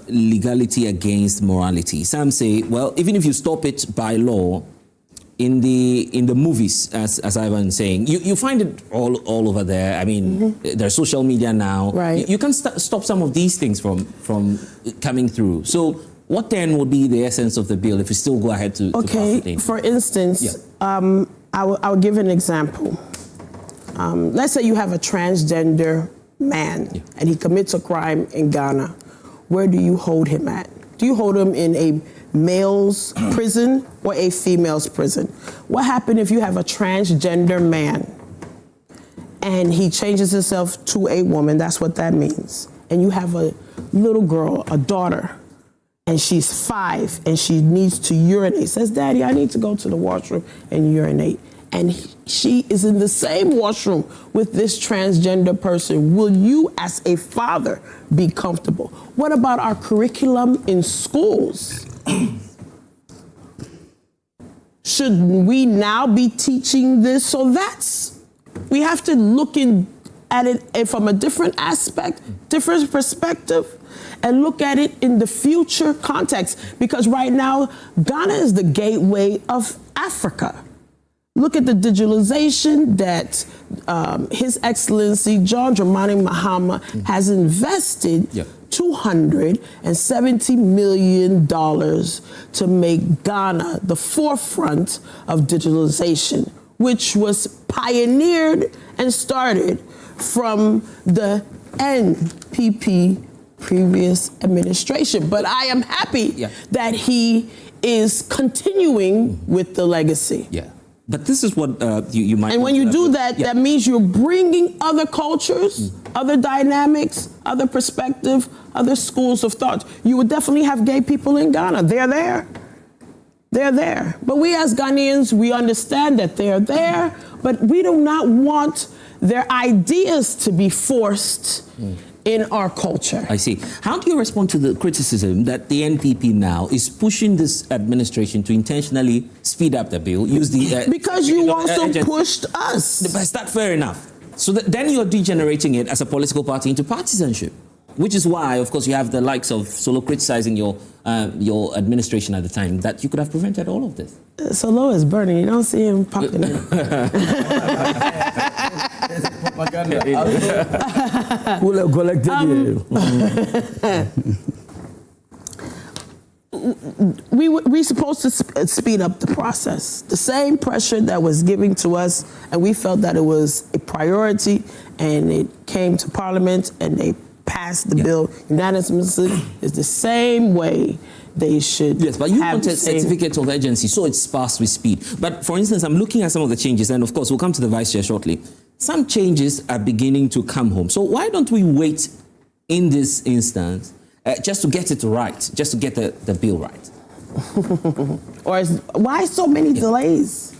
legality against morality. Some say, well, even if you stop it by law, in the movies, as Ivan was saying, you find it all over there. I mean, there's social media now. Right. You can stop some of these things from coming through. So what then would be the essence of the bill if we still go ahead to pass the thing? For instance, I'll give an example. Let's say you have a transgender man and he commits a crime in Ghana. Where do you hold him at? Do you hold him in a male's prison or a female's prison? What happens if you have a transgender man and he changes himself to a woman? That's what that means. And you have a little girl, a daughter, and she's 5 and she needs to urinate. Says, Daddy, I need to go to the washroom and urinate. And she is in the same washroom with this transgender person. Will you, as a father, be comfortable? What about our curriculum in schools? Should we now be teaching this? So we have to look at it from a different aspect, different perspective, and look at it in the future context. Because right now, Ghana is the gateway of Africa. Look at the digitalization that His Excellency John Dramani Mahama has invested $270 million to make Ghana the forefront of digitalization, which was pioneered and started from the NPP previous administration. But I am happy that he is continuing with the legacy. Yeah. But this is what you might... And when you do that, that means you're bringing other cultures, other dynamics, other perspective, other schools of thought. You would definitely have gay people in Ghana. They're there. They're there. But we as Ghanaians, we understand that they're there, but we do not want their ideas to be forced in our culture. I see. How do you respond to the criticism that the NPP now is pushing this administration to intentionally speed up the bill, use the... because you also pushed us. But is that fair enough? So then you're degenerating it as a political party into partisanship, which is why, of course, you have the likes of Solo criticizing your administration at the time, that you could have prevented all of this. Solo is burning. You don't see him popping in. We supposed to speed up the process. The same pressure that was given to us, and we felt that it was a priority, and it came to Parliament, and they passed the bill unanimously, is the same way they should. Yes, but you want a certificate of urgency, so it's passed with speed. But for instance, I'm looking at some of the changes, and of course, we'll come to the Vice Chair shortly. Some changes are beginning to come home. So why don't we wait in this instance just to get it right, just to get the bill right? Or why so many delays?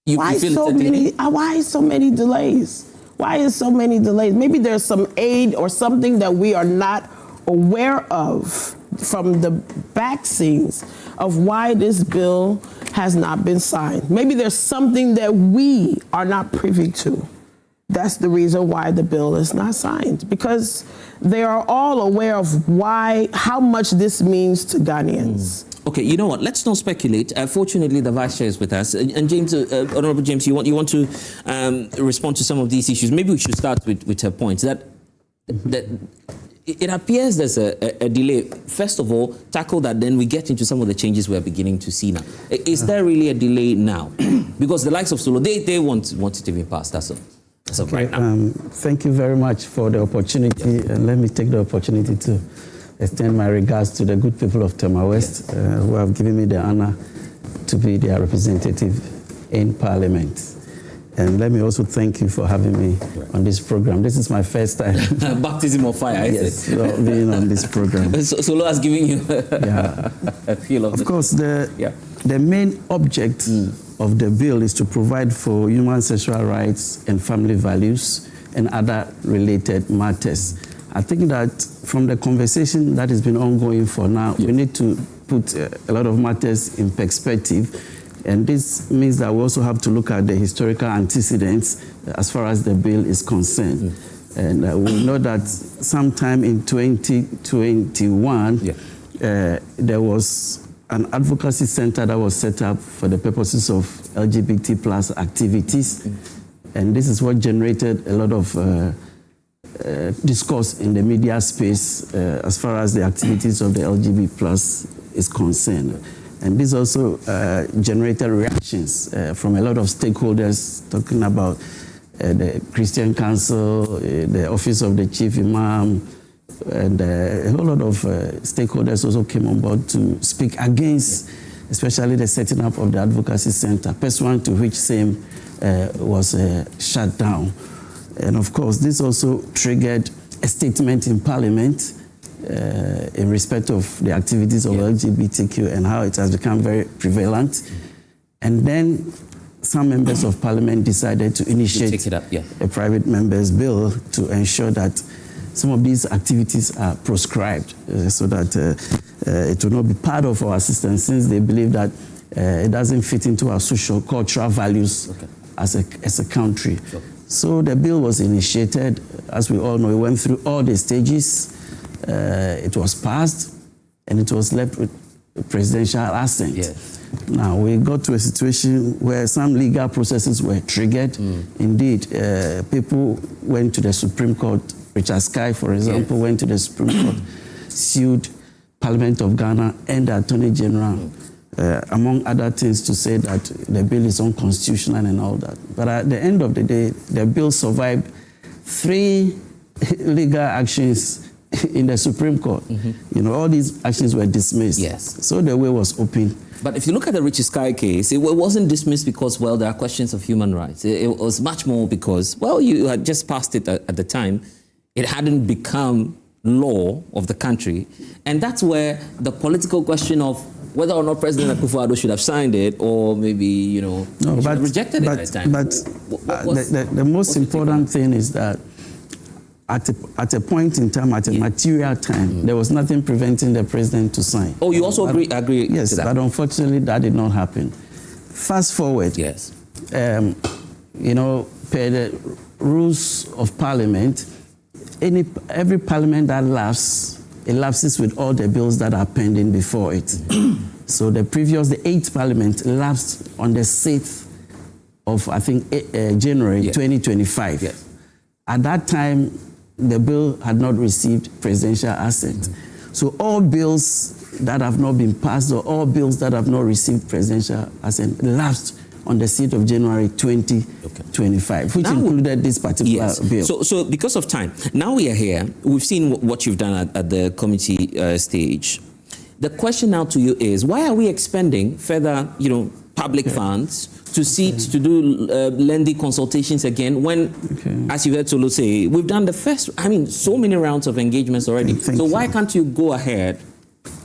Why so many delays? Why is so many delays? Maybe there's some aid or something that we are not aware of from the back scenes of why this bill has not been signed. Maybe there's something that we are not privy to. That's the reason why the bill is not signed, because they are all aware of how much this means to Ghanaians. Okay, you know what? Let's not speculate. Fortunately, the Vice Chair is with us. And James, Honorable James, you want to respond to some of these issues. Maybe we should start with her points. That it appears there's a delay. First of all, tackle that, then we get into some of the changes we're beginning to see now. Is there really a delay now? Because the likes of Solo, they want it to be passed. That's all. So right now. Thank you very much for the opportunity, and let me take the opportunity to extend my regards to the good people of Tema West who have given me the honor to be their representative in Parliament. And let me also thank you for having me on this program. This is my first time. Baptism of fire, yes, being on this program. Solo has given you a feel of course, the main object of the bill is to provide for human sexual rights and family values and other related matters. I think that from the conversation that has been ongoing for now, we need to put a lot of matters in perspective. And this means that we also have to look at the historical antecedents as far as the bill is concerned. And we know that sometime in 2021, there was an advocacy center that was set up for the purposes of LGBT plus activities. And this is what generated a lot of discourse in the media space as far as the activities of the LGBT plus is concerned. And this also generated reactions from a lot of stakeholders talking about the Christian Council, the Office of the Chief Imam, and a whole lot of stakeholders also came on board to speak against, especially the setting up of the Advocacy Center, pursuant to which same was shut down. And of course, this also triggered a statement in Parliament in respect of the activities of LGBTQ and how it has become very prevalent. And then some members of Parliament decided to initiate a private member's bill to ensure that some of these activities are proscribed so that it will not be part of our system, since they believe that it doesn't fit into our social cultural values as a country. So the bill was initiated. As we all know, it went through all the stages. It was passed, and it was left with presidential assent. Now, we got to a situation where some legal processes were triggered. Indeed, people went to the Supreme Court. Richard Sky, for example, went to the Supreme Court, sued Parliament of Ghana and the Attorney General, among other things, to say that the bill is unconstitutional and all that. But at the end of the day, the bill survived 3 legal actions in the Supreme Court. You know, all these actions were dismissed. So the way was open. But if you look at the Richard Sky case, it wasn't dismissed because, well, there are questions of human rights. It was much more because, well, you had just passed it at the time. It hadn't become law of the country. And that's where the political question of whether or not President Akufo-Addo should have signed it, or maybe, you know, should have rejected it at the time. But the most important thing is that at a point in time, at a material time, there was nothing preventing the president to sign. Oh, you also agree yes, to that? But unfortunately, that did not happen. Fast forward. Yes. You know, per the rules of Parliament, every Parliament that lapses, it lapses with all the bills that are pending before it. So the 8th Parliament lapsed on the 6th of, I think, January 2025. At that time, the bill had not received presidential assent. So all bills that have not been passed, or all bills that have not received presidential assent, lapsed on the 6th of January 2025, which included this particular bill. So because of time, now we are here. We've seen what you've done at the committee stage. The question now to you is, why are we expending further, you know, public funds to sit to do lengthy consultations again when, as you heard Solo say, we've done the first, I mean, so many rounds of engagements already. So why can't you go ahead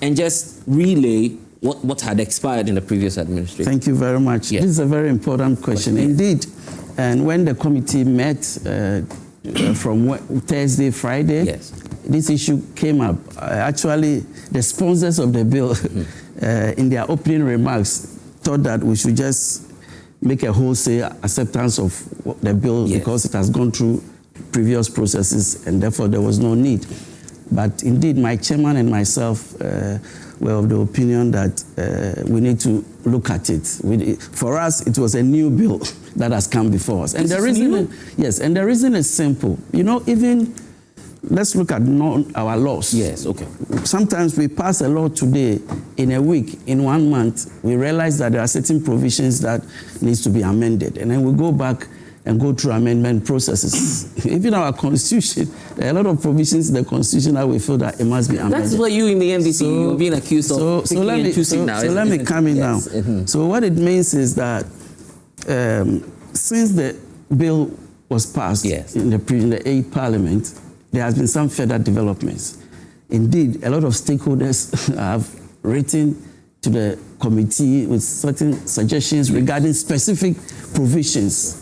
and just relay what had expired in the previous administration? Thank you very much. This is a very important question. Indeed, and when the committee met from Thursday, Friday, this issue came up. Actually, the sponsors of the bill, in their opening remarks, thought that we should just make a wholesale acceptance of the bill because it has gone through previous processes, and therefore there was no need. But indeed, my chairman and myself were of the opinion that we need to look at it. For us, it was a new bill that has come before us. And the reason, and the reason is simple. You know, even let's look at our laws. Sometimes we pass a law today, in a week, in 1 month, we realize that there are certain provisions that needs to be amended. And then we go back and go through amendment processes. Even our constitution, there are a lot of provisions in the constitution that we feel that it must be amended. That's what you in the NDC, you're being accused of picking and choosing now. So let me come in now. So what it means is that since the bill was passed in the 8th Parliament, there has been some further developments. Indeed, a lot of stakeholders have written to the committee with certain suggestions regarding specific provisions.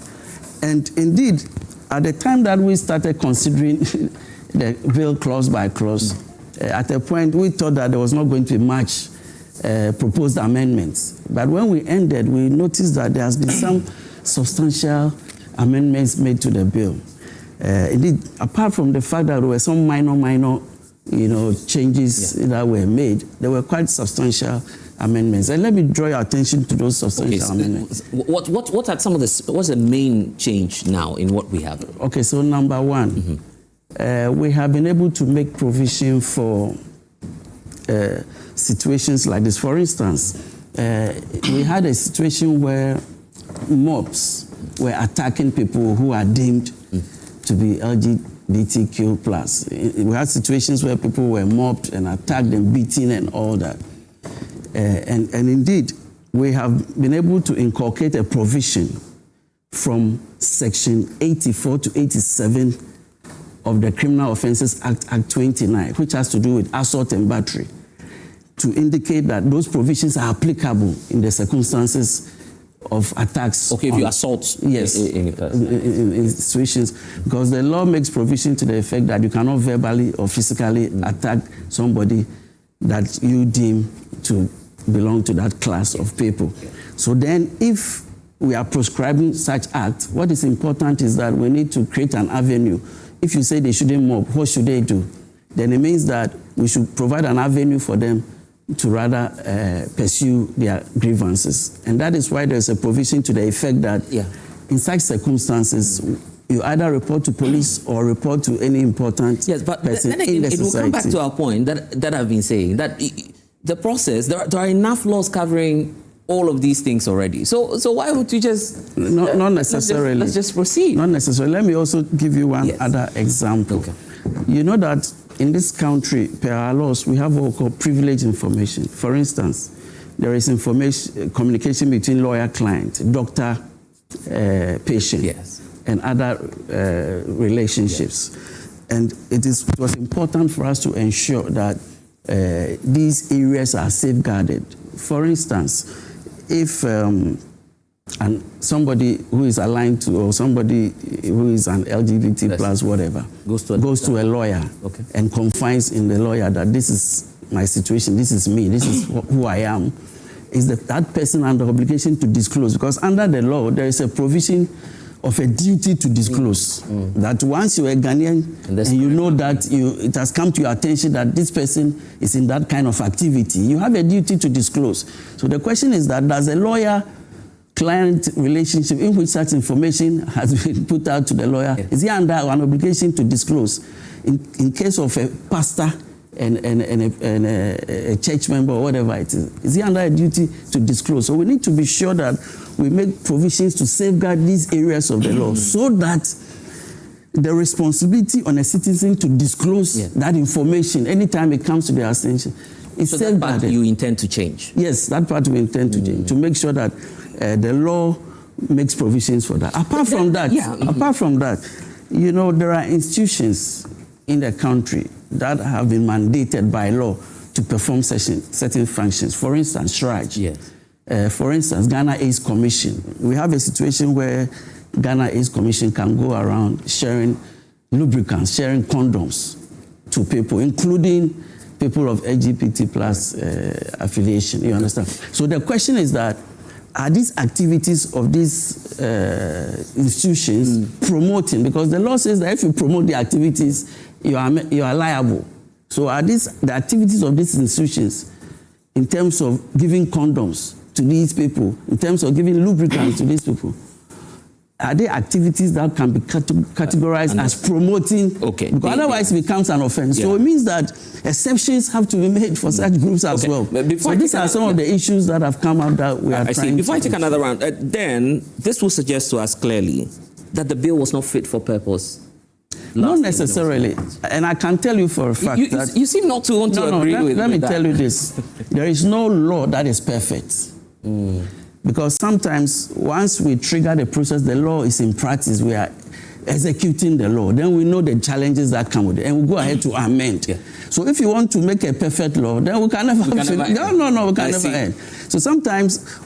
And indeed, at the time that we started considering the bill clause by clause, at a point we thought that there was not going to be much proposed amendments. But when we ended, we noticed that there has been some substantial amendments made to the bill. Indeed, apart from the fact that there were some minor, changes that were made, there were quite substantial amendments. And let me draw your attention to those substantial amendments. What are some of what's the main change now in what we have? Okay, so number one, we have been able to make provision for situations like this. For instance, we had a situation where mobs were attacking people who are deemed to be LGBTQ+. We had situations where people were mobbed and attacked and beaten and all that. And indeed, we have been able to inculcate a provision from Section 84 to 87 of the Criminal Offences Act, Act 29, which has to do with assault and battery, to indicate that those provisions are applicable in the circumstances of attacks. Okay, if you assault. Yes, in situations, because the law makes provision to the effect that you cannot verbally or physically attack somebody that you deem to belong to that class of people. So then, if we are prescribing such acts, what is important is that we need to create an avenue. If you say they shouldn't mob, what should they do? Then it means that we should provide an avenue for them to rather pursue their grievances. And that is why there's a provision to the effect that in such circumstances, you either report to police or report to any important person then again, in the society. It will come back to our point that I've been saying, that the process, there are enough laws covering all of these things already. So why would you just... Not necessarily. Let's just proceed. Not necessarily. Let me also give you one other example. Okay. You know that in this country, per our laws, we have what we call privileged information. For instance, there is communication between lawyer-client, doctor-patient, and other relationships. And it was important for us to ensure that these areas are safeguarded. For instance, if somebody who is aligned to, or somebody who is an LGBT plus whatever, goes to a lawyer and confides in the lawyer that this is my situation, this is me, this is who I am, is that person under obligation to disclose? Because under the law, there is a provision of a duty to disclose. That once you're a Ghanaian and you know that it has come to your attention that this person is in that kind of activity, you have a duty to disclose. So the question is that, does a lawyer-client relationship in which such information has been put out to the lawyer, is he under an obligation to disclose? In case of a pastor and a church member or whatever it is he under a duty to disclose? So we need to be sure that we make provisions to safeguard these areas of the law so that the responsibility on a citizen to disclose that information anytime it comes to their attention is safeguarded. That part you intend to change? Yes, that part we intend to change, to make sure that the law makes provisions for that. Apart from that, there are institutions in the country that have been mandated by law to perform certain functions. For instance, SHRAJ. Yes. For instance, Ghana AIDS Commission. We have a situation where Ghana AIDS Commission can go around sharing lubricants, sharing condoms to people, including people of LGBT plus affiliation. You understand? So the question is that, are these activities of these institutions promoting? Because the law says that if you promote the activities, you are liable. So are the activities of these institutions, in terms of giving condoms to these people, in terms of giving lubricants to these people, are they activities that can be categorized as promoting? Okay. Because otherwise it becomes an offense. So it means that exceptions have to be made for such groups as well. So these are some of the issues that have come out that we are trying to... Before I take another round, then this will suggest to us clearly that the bill was not fit for purpose. Not necessarily. And I can tell you for a fact that... You seem not to want to agree with that. Let me tell you this. There is no law that is perfect. Because sometimes, once we trigger the process, the law is in practice, we are executing the law. Then we know the challenges that come with it, and we go ahead to amend. So if you want to make a perfect law, then we can never end. We can never end. So sometimes,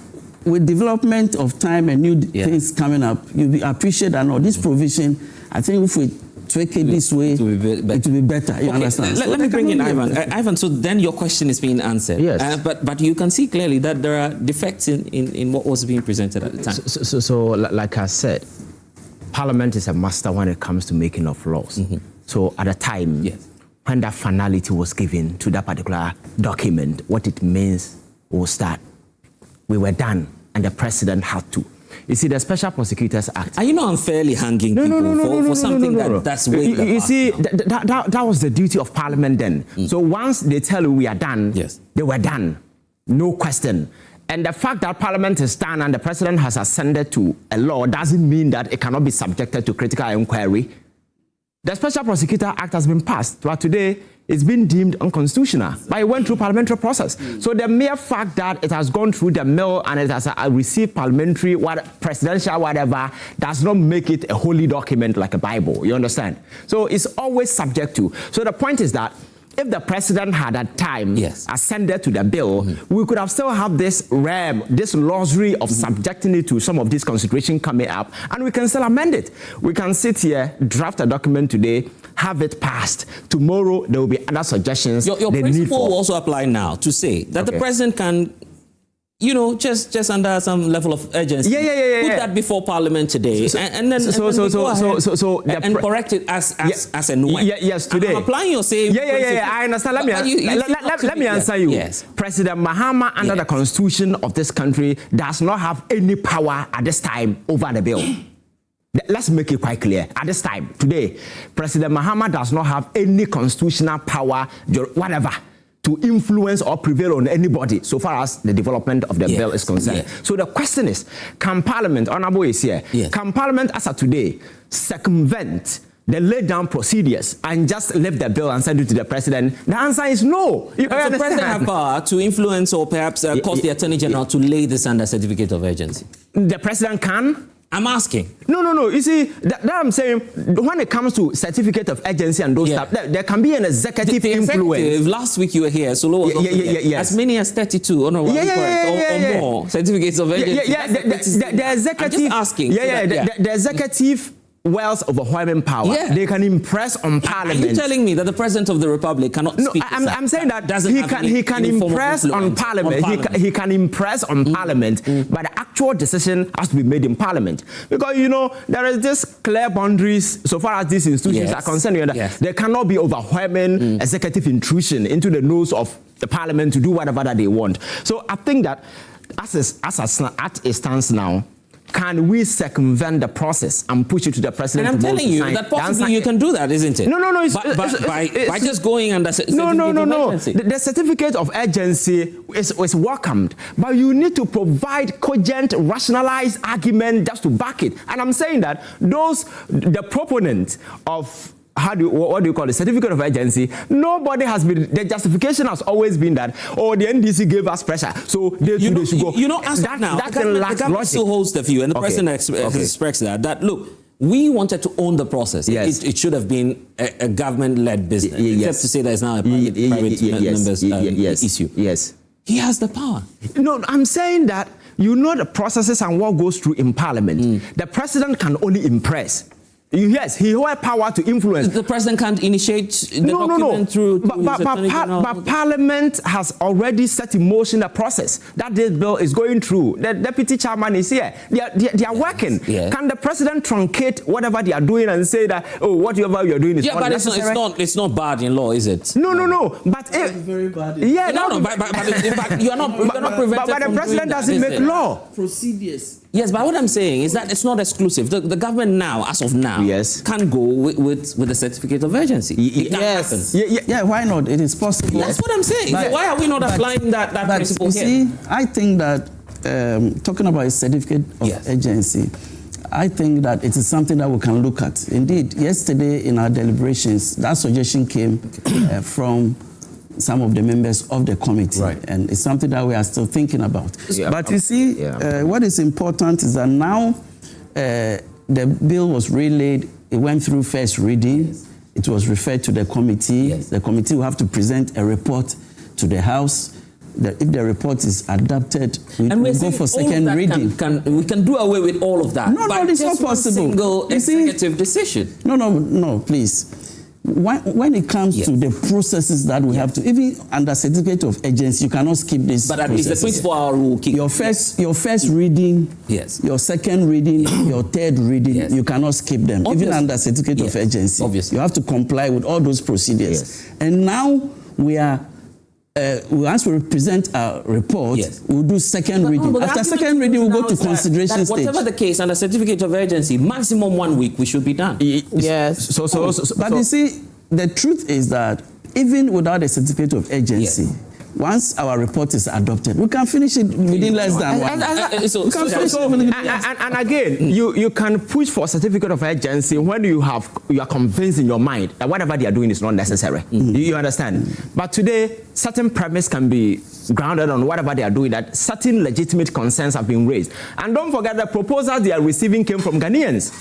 with development of time and new things coming up, you appreciate that, no, this provision I think if we take it this way, it will be better. You understand? Let me bring in Ivan. Ivan, so then your question is being answered. Yes. But you can see clearly that there are defects in what was being presented at the time. So like I said, Parliament is a master when it comes to making of laws. So at the time, when that finality was given to that particular document, what it means was that we were done and the president had to. You see, the Special Prosecutors Act. Are you not unfairly hanging people for something that's way past? You see, that was the duty of Parliament then. So once they tell you we are done, they were done. No question. And the fact that Parliament is done and the president has ascended to a law doesn't mean that it cannot be subjected to critical inquiry. The Special Prosecutor Act has been passed, but today it's been deemed unconstitutional. But it went through parliamentary process. So the mere fact that it has gone through the mill and it has received parliamentary, presidential, whatever, does not make it a holy document like a Bible. You understand? So it's always subject to. So the point is that if the president had at time ascended to the bill, we could have still have this realm, this luxury of subjecting it to some of these considerations coming up, and we can still amend it. We can sit here, draft a document today, have it passed. Tomorrow, there will be other suggestions. Your principle will also apply now to say that the president can, you know, just under some level of urgency, put that before Parliament today, and then correct it as and when. Yes, today. I'm applying your same. I understand. Let me answer you. Yes. President Mahama, under the Constitution of this country, does not have any power at this time over the bill. Let's make it quite clear. At this time, today, President Mahama does not have any constitutional power, whatever, to influence or prevail on anybody so far as the development of the bill is concerned. So the question is, can Parliament, Honorable is here, can Parliament as of today circumvent the laid down procedures and just lift the bill and send it to the president? The answer is no. Does the president have power to influence or perhaps cause the Attorney General to lay this under certificate of urgency? The president can. I'm asking. No. You see, that I'm saying, when it comes to certificate of urgency and those stuff, there can be an executive influence. Last week you were here, so was as many as 32 or more certificates of urgency. The executive. I'm just asking. The executive wells overwhelming power. They can impress on Parliament. Are you telling me that the President of the Republic cannot speak? I'm saying that he can impress on Parliament. He can impress on Parliament, but the actual decision has to be made in Parliament. Because, you know, there is this clear boundaries so far as these institutions are concerned. There cannot be overwhelming executive intrusion into the nose of the Parliament to do whatever that they want. So I think that as it stands now, can we circumvent the process and push it to the president? And I'm telling you that possibly you can do that, isn't it? No. By just going under certificate of urgency. The certificate of urgency is welcomed, but you need to provide cogent, rationalized argument just to back it. And I'm saying that the proponent of what do you call it? Certificate of urgency. Nobody has been. The justification has always been that, the NDC gave us pressure, so they should go. You know, as of now, the government still holds the view, and the president expressed that look, we wanted to own the process. It should have been a government-led business, except to say that it's now a private members issue. He has the power. No, I'm saying that the processes and what goes through in Parliament. The president can only impress. Yes, he has power to influence. The president can't initiate the document through but Parliament has already set in motion a process that this bill is going through. The deputy chairman is here. They are working. Can the president truncate whatever they are doing and say that, whatever you are doing is not necessary? But it's not bad in law, is it? No. But it's very bad. But you're not prevented. But the president doesn't make law. Procedures. Yes, but what I'm saying is that it's not exclusive. The government now, as of now, can go with the certificate of urgency. Why not? It is possible. That's what I'm saying. But, why are we not applying that principle here? See, I think that talking about a certificate of urgency, I think that it is something that we can look at. Indeed, yesterday in our deliberations, that suggestion came from some of the members of the committee, and it's something that we are still thinking about. But you see, what is important is that now the bill was relayed, it went through first reading, it was referred to the committee. The committee will have to present a report to the House. if the report is adopted, we go for second reading. We can do away with all of that. No, it's not possible. Single executive decision. No, please. When it comes to the processes that we have to, even under certificate of agency, you cannot skip this. But at least the 24-hour rule keep your first reading, your second reading, your third reading, you cannot skip them. Obviously. Even under certificate of agency, you have to comply with all those procedures. And now we are. Once we present our report, we'll do second reading. After second reading, we'll go to consideration stage. Whatever the case, under certificate of urgency, maximum 1 week, we should be done. Yes. But you see, the truth is that even without a certificate of urgency, once our report is adopted, we can finish it within less than 1 week. And again, you can push for a certificate of urgency when you are convinced in your mind that whatever they are doing is not necessary. You understand? But today, certain premise can be grounded on whatever they are doing, that certain legitimate concerns have been raised. And don't forget the proposals they are receiving came from Ghanaians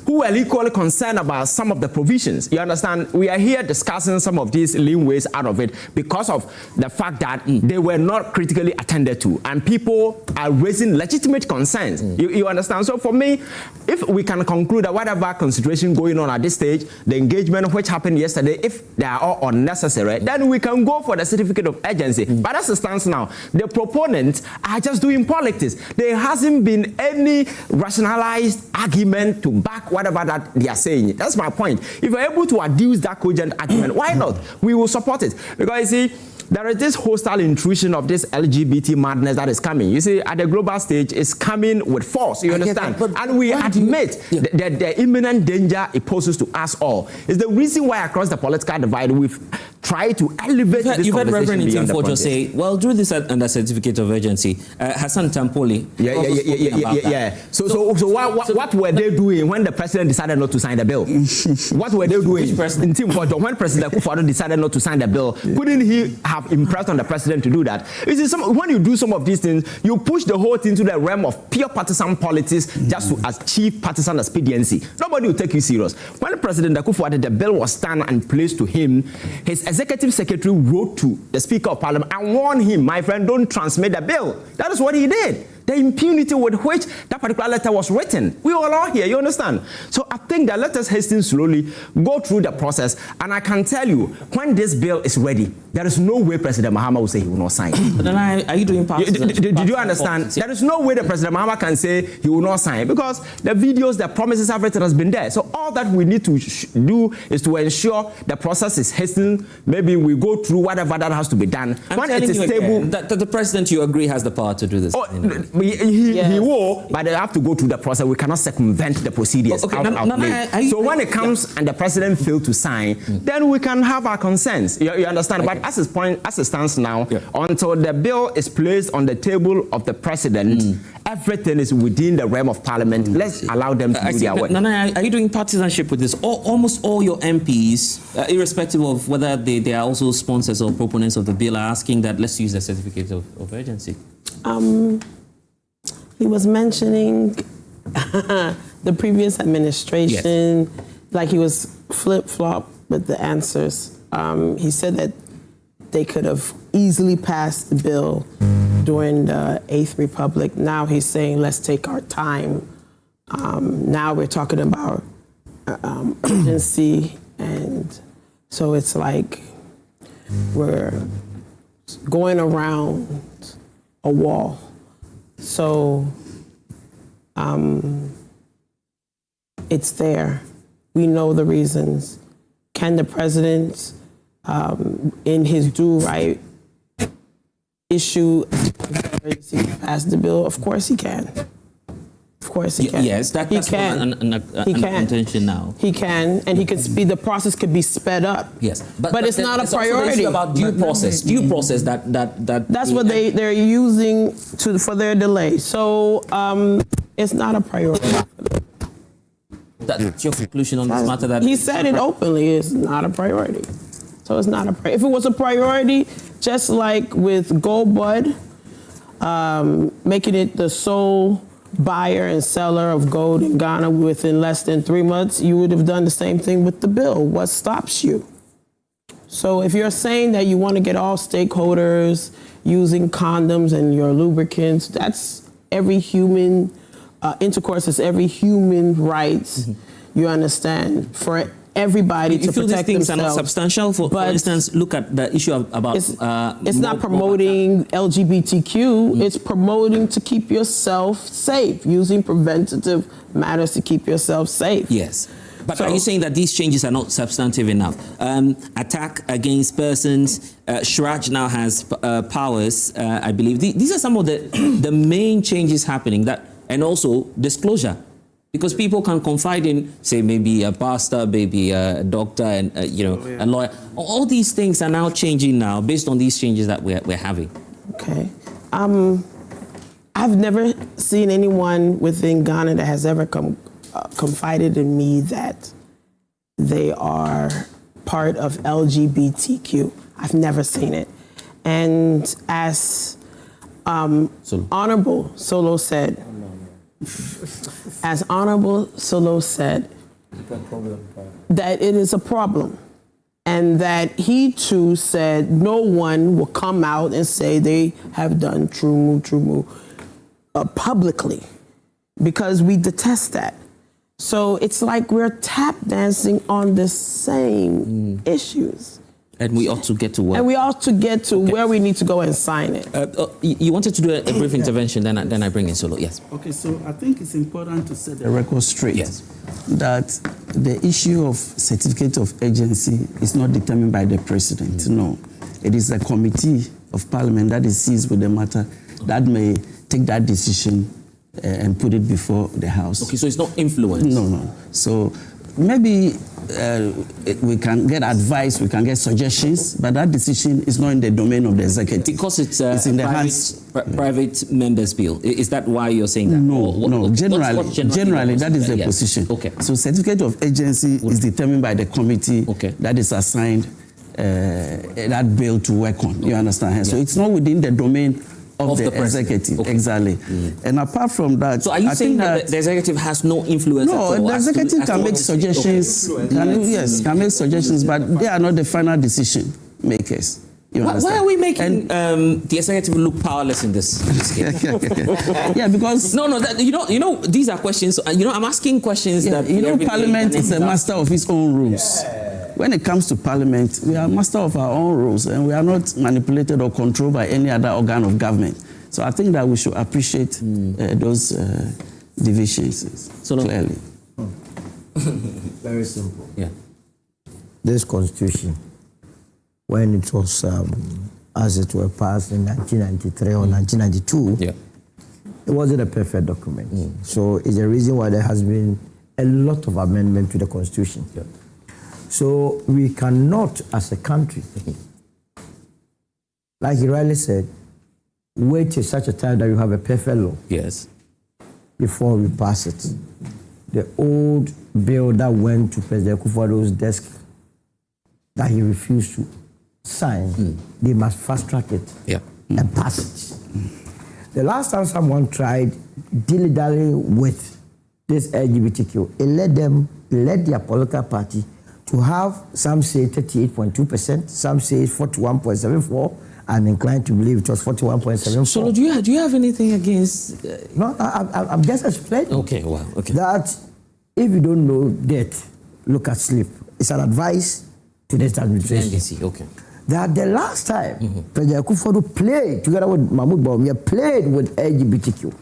who are equally concerned about some of the provisions. You understand? We are here discussing some of these leanways out of it because of the fact that they were not critically attended to, and people are raising legitimate concerns. You understand? So for me, if we can conclude that whatever consideration going on at this stage, the engagement which happened yesterday, if they are all unnecessary, then we can go for the certificate of urgency. But as it stands now, the proponents are just doing politics. There hasn't been any rationalized argument to back whatever that they are saying. That's my point. If you're able to adduce that cogent argument, why not? We will support it. Because you see, there is this hostile intrusion of this LGBT madness that is coming. You see, at the global stage, it's coming with force. You understand? And we admit that the imminent danger it poses to us all. It's the reason why across the political divide we've tried to elevate this You've heard conversation Reverend beyond the Ntimfojo frontier. say, well, do this under certificate of urgency. Hassan Tampoli. So what were they doing when the president decided not to sign the bill? What were they doing? Ntimfojo, when President Akufo-Addo decided not to sign the bill, couldn't he have impressed on the president to do that? You see, when you do some of these things, you push the whole thing to the realm of pure partisan politics just to achieve partisan expediency. Nobody will take you serious. When President Akufo-Addo, the bill was stamped and placed to him, his executive secretary wrote to the Speaker of Parliament and warned him, my friend, don't transmit the bill. That is what he did. The impunity with which that particular letter was written. We all are here, you understand? So I think that let us hasten slowly, go through the process, and I can tell you, when this bill is ready, there is no way President Mahama will say he will not sign. But then are you doing partisan? Did you understand? There is no way that President Mahama can say he will not sign, because the videos, the promises, everything has been there. So all that we need to do is to ensure the process is hastened. Maybe we go through whatever that has to be done. When it is stable, that the president, you agree, has the power to do this. He will, but they have to go through the process. We cannot circumvent the procedures. So when it comes and the president failed to sign, then we can have our concerns. You understand? But as it stands now, until the bill is placed on the table of the president, everything is within the realm of parliament. Let's allow them to do their work. Nana, are you doing partisanship with this? Almost all your MPs, irrespective of whether they are also sponsors or proponents of the bill, are asking that let's use the certificate of urgency. He was mentioning the previous administration, like he was flip-flop with the answers. He said that they could have easily passed the bill during the 8th Republic. Now he's saying, let's take our time. Now we're talking about urgency, and so it's like we're going around a wall. So it's there. We know the reasons. Can the president, in his due right, issue pass the bill? Of course he can. Of course he can. Yes, that's an intention now. He can, and he could speed. The process could be sped up. Yes, but it's not a priority. About due process. Due process. That's what they're using for their delay. So it's not a priority. That's your conclusion on this matter. That he said it openly. It's not a priority. So it's not a priority. If it was a priority, just like with Gold Bud, making it the sole buyer and seller of gold in Ghana within less than 3 months, you would have done the same thing with the bill. What stops you? So if you're saying that you want to get all stakeholders using condoms and your lubricants, that's every human, intercourse is every human rights, you understand, for everybody to protect these things themselves. are not substantial. For instance, look at the issue about... It's not promoting LGBTQ, it's promoting to keep yourself safe, using preventative matters to keep yourself safe. Yes. But are you saying that these changes are not substantive enough? Attack against persons, Shraj now has powers, I believe. These are some of the main changes happening, and also disclosure. Because people can confide in, say, maybe a pastor, maybe a doctor, and a lawyer. All these things are now changing now based on these changes that we're having. Okay. I've never seen anyone within Ghana that has ever confided in me that they are part of LGBTQ. I've never seen it. And as Honorable Solo said, that it is a problem, and that he too said no one will come out and say they have done true move publicly, because we detest that. So it's like we're tap dancing on the same issues. And we ought to get to work. And we ought to get to where we need to go and sign it. You wanted to do a brief intervention, then I bring in Solo. Yes. Okay, so I think it's important to set the record straight. Yes. That the issue of certificate of agency is not determined by the president. No. It is a committee of parliament that is seized with the matter that may take that decision and put it before the House. Okay, so it's not influence? No. So maybe we can get advice, we can get suggestions, but that decision is not in the domain of the executive. Because it's in the private members' bill. Is that why you're saying that? No. Generally, that is the position. Okay. So certificate of agency is determined by the committee that is assigned that bill to work on. You understand? Yeah. So it's not within the domain of the executive. Okay. Exactly. And apart from that, so are you saying that the executive has no influence at all? No, the executive can make suggestions. Can make suggestions, but they are not the final decision makers. Why are we making the executive look powerless in this case? Yeah, because these are questions. I'm asking questions that Parliament is a master of its own rules. When it comes to Parliament, we are master of our own rules, and we are not manipulated or controlled by any other organ of government. So I think that we should appreciate those divisions clearly. Very simple. Yeah. This constitution, when it was, as it were, passed in 1993 or 1992, it wasn't a perfect document. So it's the reason why there has been a lot of amendment to the constitution. Yeah. So we cannot, as a country, like he rightly said, wait till such a time that you have a perfect law. Yes. Before we pass it. The old bill that went to President Akufo-Addo's desk that he refused to sign, they must fast track it and pass it. The last time someone tried dilly-dally with this LGBTQ, it led their political party to have, some say 38.2%, some say 41.74%. I'm inclined to believe it was 41.74%. So do you have anything against... No, I'm just explaining. Okay, wow, okay. That if you don't know death, look at sleep. It's an advice to this administration. NDC, okay. That the last time President Akufo-Addo played, together with Mahmoud Bawumia, played with LGBTQ,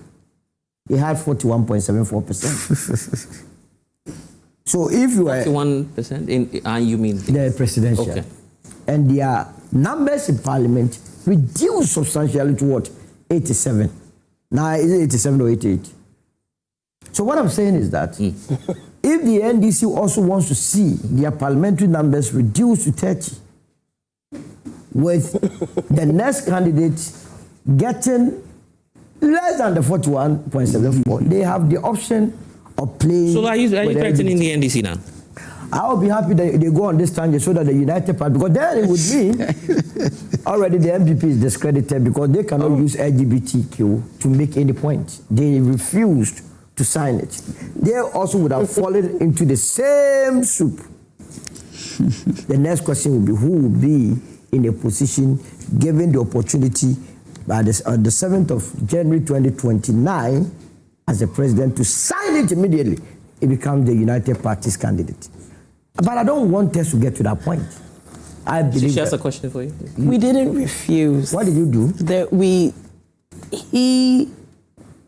he had 41.74%. So if you are 41%, you mean the presidential, okay, and their numbers in parliament reduced substantially to what? 87. Now is it 87 or 88? So what I'm saying is that if the NDC also wants to see their parliamentary numbers reduced to 30, with the next candidate getting less than the 41.74, they have the option of playing. So are you threatening the NDC now? I will be happy that they go on this tangent so that the United Party, because then it would mean already the MPP is discredited because they cannot use LGBTQ to make any point. They refused to sign it. They also would have fallen into the same soup The next question will be who will be in a position, given the opportunity by the 7th of January 2029 as the president to sign it immediately. It becomes the United Party's candidate. But I don't want us to get to that point. I believe she has a question for you. We didn't refuse. What did you do?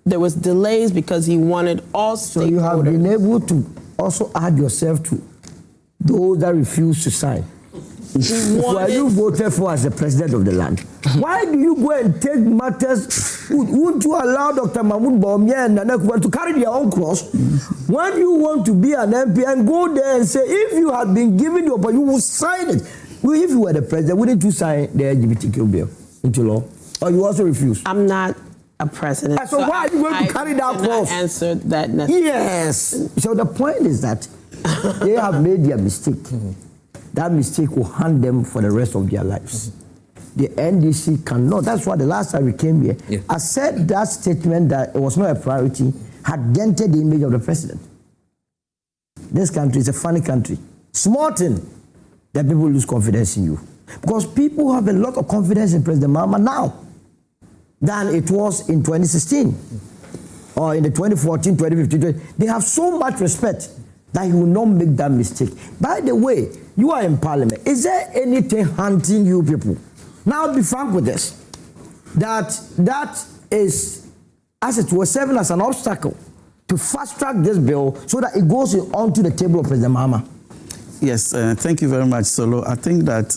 There was delays because he wanted all stakeholders. So you have been able to also add yourself to those that refuse to sign. Were you voted for as the president of the land? Why do you go and take matters? Would you allow Dr. Mahmoud Bawumia and Nana Akufo to carry their own cross? When you want to be an MP and go there and say, if you had been given the opportunity, you would sign it. Well, if you were the president, wouldn't you sign the LGBTQ bill into law? Or you also refuse? I'm not a president. So why are you going to carry that cross? I answered that necessarily. Yes. So the point is that they have made their mistake. That mistake will haunt them for the rest of their lives. The NDC cannot. That's why the last time we came here, I said that statement that it was not a priority had dented the image of the president. This country is a funny country. Small thing that people lose confidence in you. Because people have a lot of confidence in President Mahama now than it was in 2016 or in the 2014, 2015. They have so much respect that he will not make that mistake. By the way, you are in parliament. Is there anything hunting you people? Now be frank with us. That is, as it was, serving as an obstacle to fast track this bill so that it goes onto the table of President Mahama. Yes, thank you very much, Solo. I think that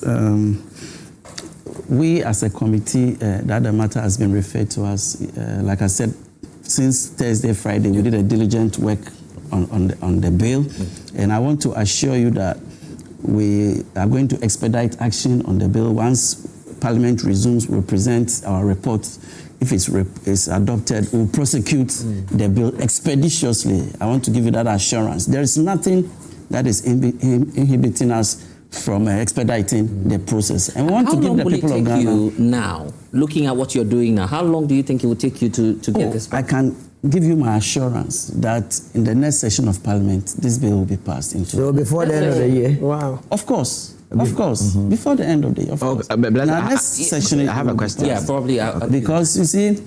we as a committee, that the matter has been referred to us, like I said, since Thursday, Friday, we did a diligent work on the bill, and I want to assure you that we are going to expedite action on the bill. Once Parliament resumes, we'll present our report. If it's adopted, we'll prosecute the bill expeditiously. I want to give you that assurance. There is nothing that is inhibiting us from expediting the process. And we want to give the people of Ghana. How long will it take you now, looking at what you're doing now, how long do you think it will take you to get this? I can give you my assurance that in the next session of Parliament, this bill will be passed into. So before the end of the year? Wow. Of course. Of course. Before the end of the year, of course. Next session, I have a question. Yeah, probably. Because you see,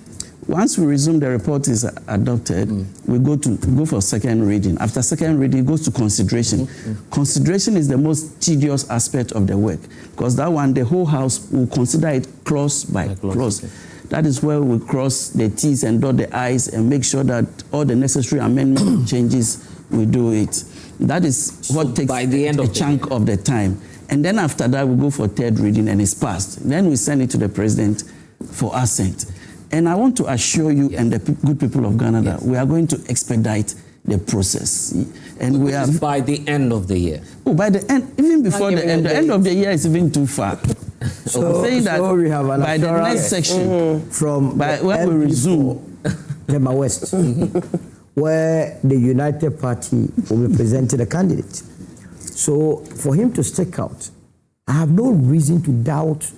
once we resume, the report is adopted, we go for second reading. After second reading, it goes to consideration. Consideration is the most tedious aspect of the work, because that one, the whole House will consider it clause by clause. Okay. That is where we cross the T's and dot the I's and make sure that all the necessary amendment changes, we do it. That is what takes by the end of a chunk of the time. And then after that, we go for third reading and it's passed. Then we send it to the president for assent. And I want to assure you and the good people of Ghana that we are going to expedite the process. And we are by the end of the year. Oh, by the end, even before the end of the year is even too far. So we have an by the next section from when we resume Tema West, where the United Party will be presenting a candidate. So for him to stick out, I have no reason to doubt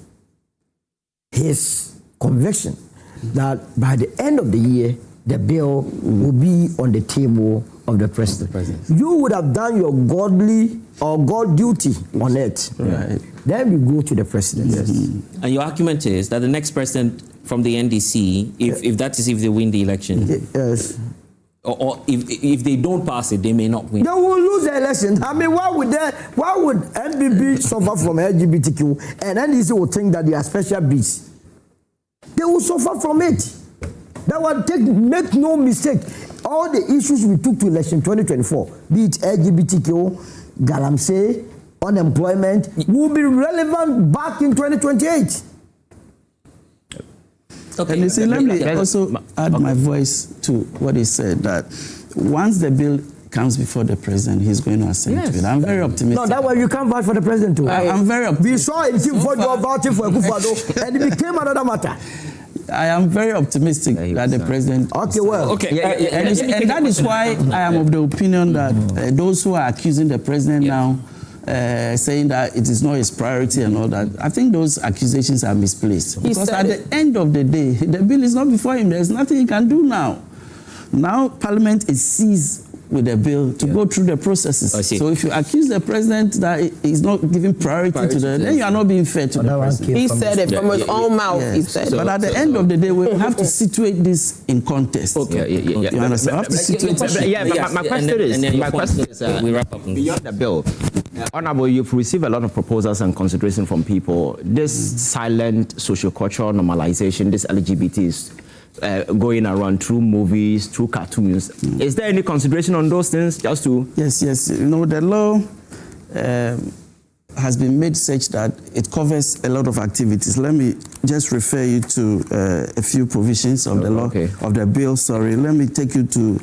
his conviction that by the end of the year, the bill will be on the table of the president. You would have done your godly or God duty on it. Right. Then you go to the president. Yes. And your argument is that the next president from the NDC, if they win the election, yes, or if they don't pass it, they may not win. They will lose the election. I mean, why would NBB suffer from LGBTQ and NDC will think that they are special beasts? They will suffer from it. That will make no mistake. All the issues we took to election 2024, be it LGBTQ, galamsey, unemployment, will be relevant back in 2028. Okay. And you see, let me also add my voice to what he said, that once the bill comes before the president, he's going to assent to it. I'm very optimistic. No, that way you can't vouch for the president too. I'm very optimistic. We saw it for your vouching for Akufo-Addo, and it became another matter. I am very optimistic that the president... Okay, well... Okay. And that is why I am of the opinion that those who are accusing the president now, saying that it is not his priority and all that, I think those accusations are misplaced. Because at the end of the day, the bill is not before him. There's nothing he can do now. Now, Parliament is seized with the bill to go through the processes. So if you accuse the president that he's not giving priority to them, then you are not being fair to the president. He said it from his own mouth. He said but at the end of the day, we have to situate this in context. You understand? We have to situate my question is, we wrap up beyond the bill. Honorable, you've received a lot of proposals and consideration from people. This silent socio-cultural normalization, this LGBT is going around through movies, through cartoons. Is there any consideration on those things? Just to Yes. You know, the law has been made such that it covers a lot of activities. Let me just refer you to a few provisions of the law, of the bill. Sorry, let me take you to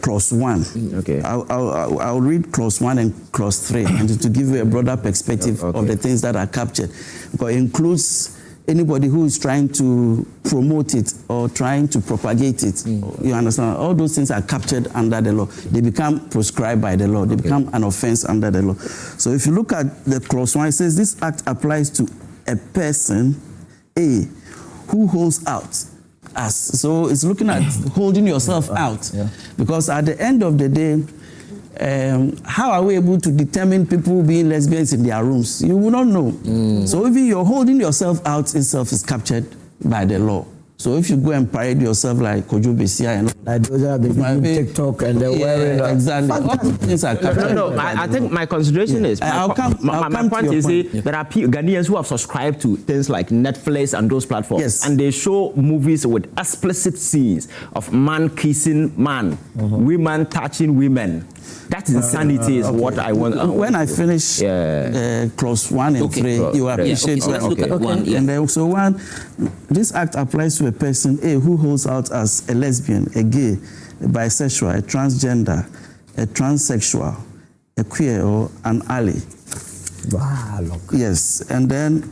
clause 1. Okay. I'll read clause 1 and clause 3, and to give you a broader perspective of the things that are captured. Because it includes anybody who is trying to promote it or trying to propagate it. You understand? All those things are captured under the law. They become proscribed by the law. They become an offense under the law. So if you look at the clause 1, it says this act applies to a person, A, who holds out as. So it's looking at holding yourself out. Because at the end of the day, how are we able to determine people being lesbians in their rooms? You will not know. So even you're holding yourself out itself is captured by the law. So if you go and parade yourself like Kojo Besia and like those are the TikTok and they're wearing exactly. All things are captured. No, I think my consideration is my point is there are Ghanaians who have subscribed to things like Netflix and those platforms, and they show movies with explicit scenes of man kissing man, women touching women. That insanity is what I want. When I finish clause 1 and 3, you appreciate that. And then also 1, this act applies to a person, A, who holds out as a lesbian, a gay, a bisexual, a transgender, a transsexual, a queer, or an ally. Wow, yes, and then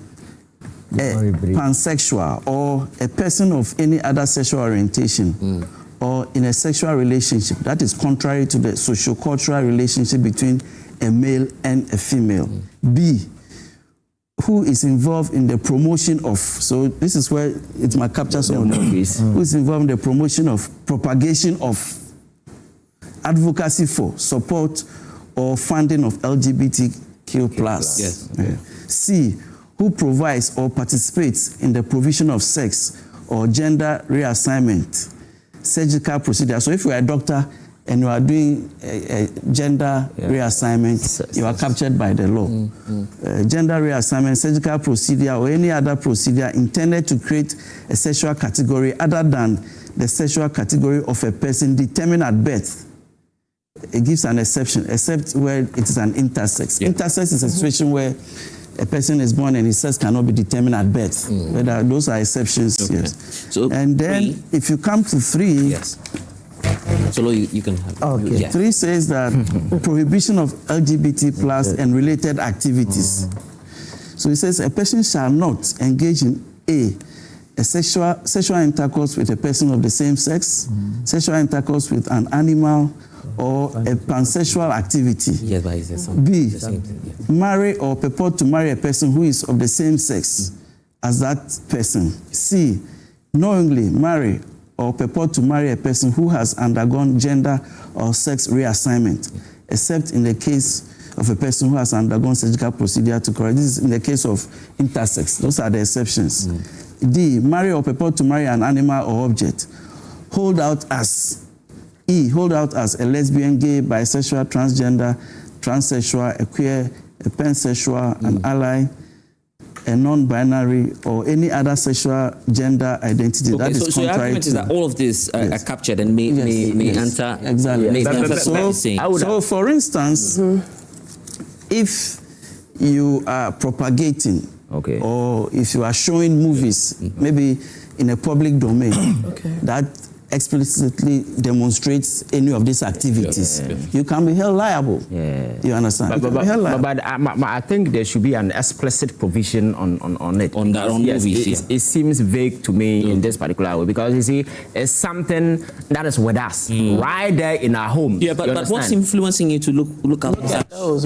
a pansexual, or a person of any other sexual orientation, or in a sexual relationship that is contrary to the socio-cultural relationship between a male and a female. B, who is involved in the promotion of, so this is where it might capture some of the movies, who is involved in the promotion of, propagation of, advocacy for, support, or funding of LGBTQ+. C, who provides or participates in the provision of sex or gender reassignment, surgical procedure. So if you are a doctor and you are doing a gender reassignment, you are captured by the law. Gender reassignment, surgical procedure, or any other procedure intended to create a sexual category other than the sexual category of a person determined at birth. It gives an exception, except where it is an intersex. Intersex is a situation where a person is born and his sex cannot be determined at birth. Those are exceptions. So and then if you come to 3, so you can have 3 says that prohibition of LGBT+ and related activities. So it says a person shall not engage in a sexual intercourse with a person of the same sex, sexual intercourse with an animal, or a pansexual activity. B, marry or purport to marry a person who is of the same sex as that person. C, knowingly marry or purport to marry a person who has undergone gender or sex reassignment, except in the case of a person who has undergone surgical procedure to correct. This is in the case of intersex. Those are the exceptions. D, marry or purport to marry an animal or object. Hold out as E, hold out as a lesbian, gay, bisexual, transgender, transsexual, a queer, a pansexual, an ally, a non-binary, or any other sexual gender identity. Okay, that is so your argument is that all of these are captured and may enter. Exactly. So for instance, if you are propagating or if you are showing movies, maybe in a public domain, that explicitly demonstrates any of these activities, you can be held liable. You understand? But I think there should be an explicit provision on it. On that, on movies. It seems vague to me in this particular way, because you see, it's something that is with us, right there in our home. But what's influencing you to look at those?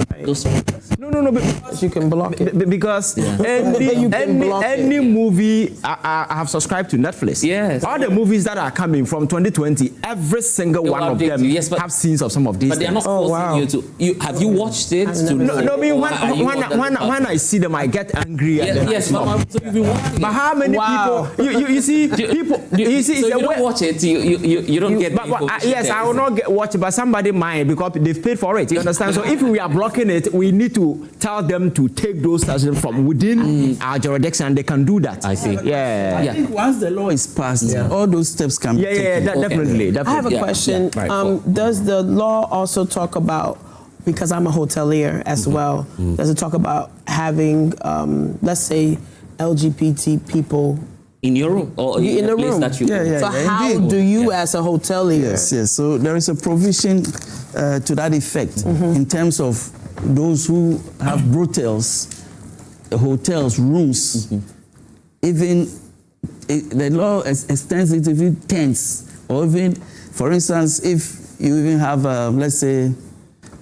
No, because you can block it. Because any movie, I have subscribed to Netflix. All the movies that are coming from from 2020, every single one of them have scenes of some of these. But they're not forcing you to. Have you watched it? No, I mean when I see them, I get angry. Yes, but how many people? You see, people. You see, so you don't watch it. You don't get. Yes, I will not watch it, but somebody might because they've paid for it. You understand? So if we are blocking it, we need to tell them to take those suggestions from within our jurisdiction, and they can do that. I see. Yeah. I think once the law is passed, all those steps can be taken. Definitely. I have a question. Does the law also talk about, because I'm a hotelier as well, does it talk about having, let's say, LGBT people in your room or in the room? That you so how do you, as a hotelier? Yes. So there is a provision to that effect in terms of those who have brutals, hotels, rooms, even the law extends it to even tents, or even, for instance, if you even have, let's say,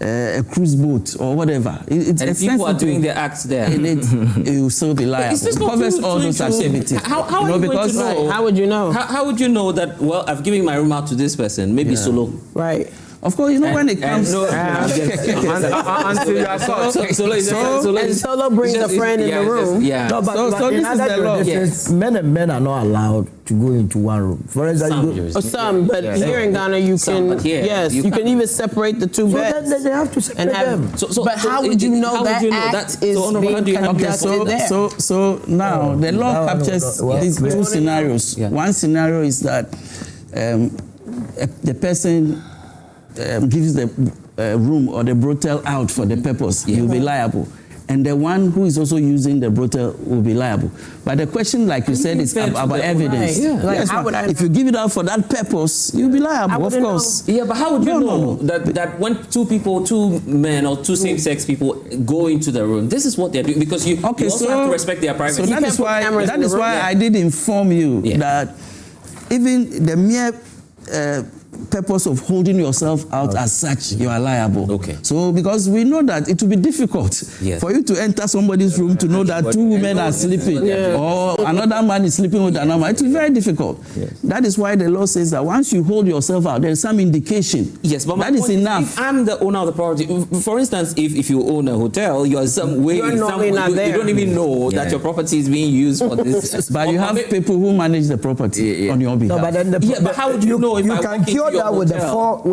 a cruise boat or whatever. And people are doing their acts there. It will still be liable. It covers all those activities. How are you going to know? How would you know? How would you know that, well, I've given my room out to this person, maybe solo? Right. Of course, you know when it comes until you are caught. Solo brings a friend in the room. No, but in other jurisdictions, men and men are not allowed to go into one room. For example, some, but here in Ghana you can. Yes, you can even separate the two beds. They have to separate them. But how would you know that act is being conducted there? So now the law captures these two scenarios. One scenario is that the person gives the room or the brothel out for the purpose, he will be liable. And the one who is also using the brothel will be liable. But the question, like you said, is about evidence. Like, how would I know? If you give it out for that purpose, you'll be liable, of course. Yeah, but how would you know that when two men or two same-sex people go into the room, this is what they're doing? Because you also have to respect their privacy. So that is why I did inform you that even the mere purpose of holding yourself out as such, you are liable. Okay. So because we know that it will be difficult for you to enter somebody's room to know that two women are sleeping or another man is sleeping with another man. It is very difficult. That is why the law says that once you hold yourself out, there is some indication. Yes, but that is enough. If I'm the owner of the property, for instance, if you own a hotel, you are some way you don't even know that your property is being used for this. But you have people who manage the property on your behalf. No, but then but how would you know if I can cure that with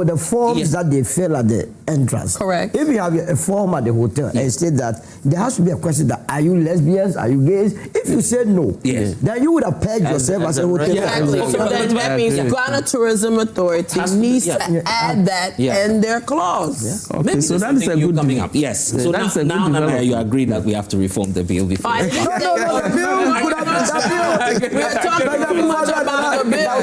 the forms that they fill at the entrance. Correct. If you have a form at the hotel and state that there has to be a question that are you lesbians, are you gays? If you said no, then you would have pegged yourself as a hotel. Exactly. So that means Ghana Tourism Authority needs to add that in their clause. Okay, maybe so that is a good coming up. Yes. So now you agree that we have to reform the bill before. No, the bill could have been we are talking about the bill.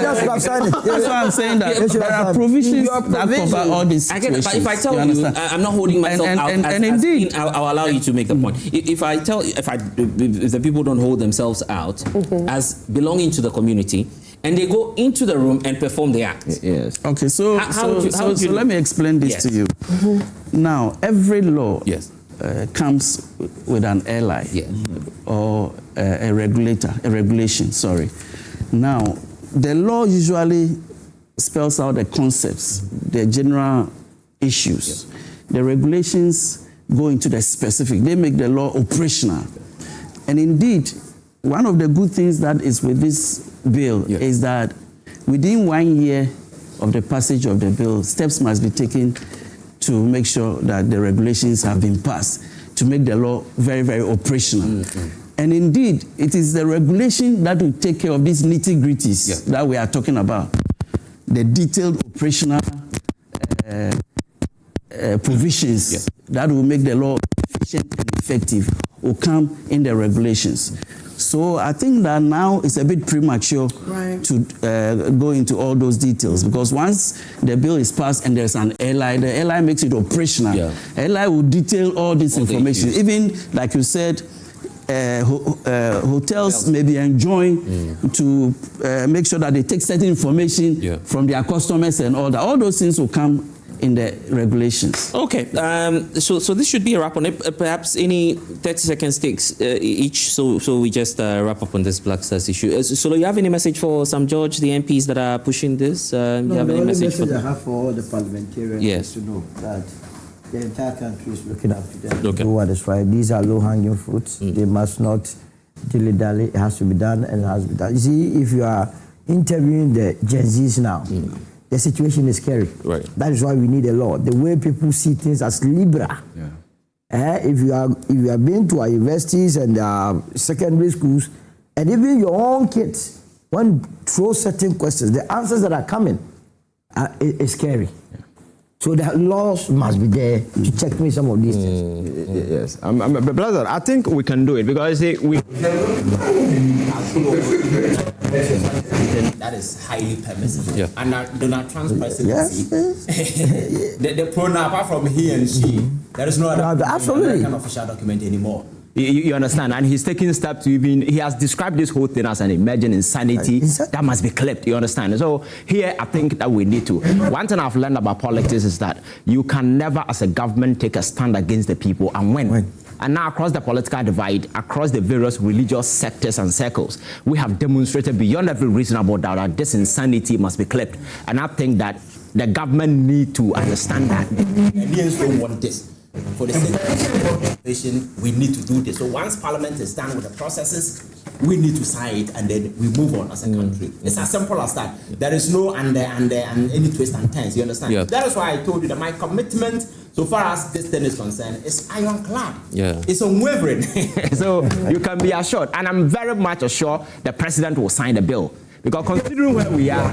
That's why I'm saying that there are provisions that cover all these situations. But if I tell you, I'm not holding myself out. And indeed, I'll allow you to make the point. If the people don't hold themselves out as belonging to the community, and they go into the room and perform the act. Yes. Okay. So let me explain this to you. Now, every law comes with an ally or a regulation. Sorry. Now, the law usually spells out the concepts, the general issues. The regulations go into the specific. They make the law operational. And indeed, one of the good things that is with this bill is that within 1 year of the passage of the bill, steps must be taken to make sure that the regulations have been passed, to make the law very, very operational. And indeed, it is the regulation that will take care of these nitty-gritties that we are talking about. The detailed operational provisions that will make the law efficient and effective will come in the regulations. So I think that now it's a bit premature to go into all those details, because once the bill is passed and there's an ally, the ally makes it operational. Ally will detail all this information. Even like you said, hotels may be enjoined to make sure that they take certain information from their customers and all that. All those things will come in the regulations. Okay, so this should be a wrap on it. Perhaps any 30 seconds takes each, so we just wrap up on this Black Stars issue. So you have any message for Sam George, the MPs that are pushing this? No, you have the any only message I have for all the parliamentarians is to know that the entire country is looking up to them to do what is right. These are low-hanging fruits. They must not dilly-dally. It has to be done, and it has to be done. You see, if you are interviewing the Gen Zs now, the situation is scary. Right. That is why we need a law. The way people see things as liberal. If you have been to our universities and secondary schools, and even your own kids, when you throw certain questions, the answers that are coming is scary. So the laws must be there to check me some of these things. Yes, brother, I think we can do it because that is highly permissible. And Donald Trump's presidency, the pronoun apart from he and she, there is no other American official document anymore. You understand? And he's taking steps to he has described this whole thing as an emergent insanity that must be clipped. You understand? So here, I think that we need to. One thing I've learned about politics is that you can never, as a government, take a stand against the people and win. And now across the political divide, across the various religious sectors and circles, we have demonstrated beyond every reasonable doubt that this insanity must be clipped. And I think that the government need to understand that. Indians don't want this. For the sake of population, we need to do this. So once Parliament is done with the processes, we need to sign it and then we move on as a country. It's as simple as that. There is no and any twist and turns. You understand? That is why I told you that my commitment, so far as this thing is concerned, is ironclad. It's unwavering. So you can be assured, and I'm very much assured the president will sign the bill. Because considering where we are,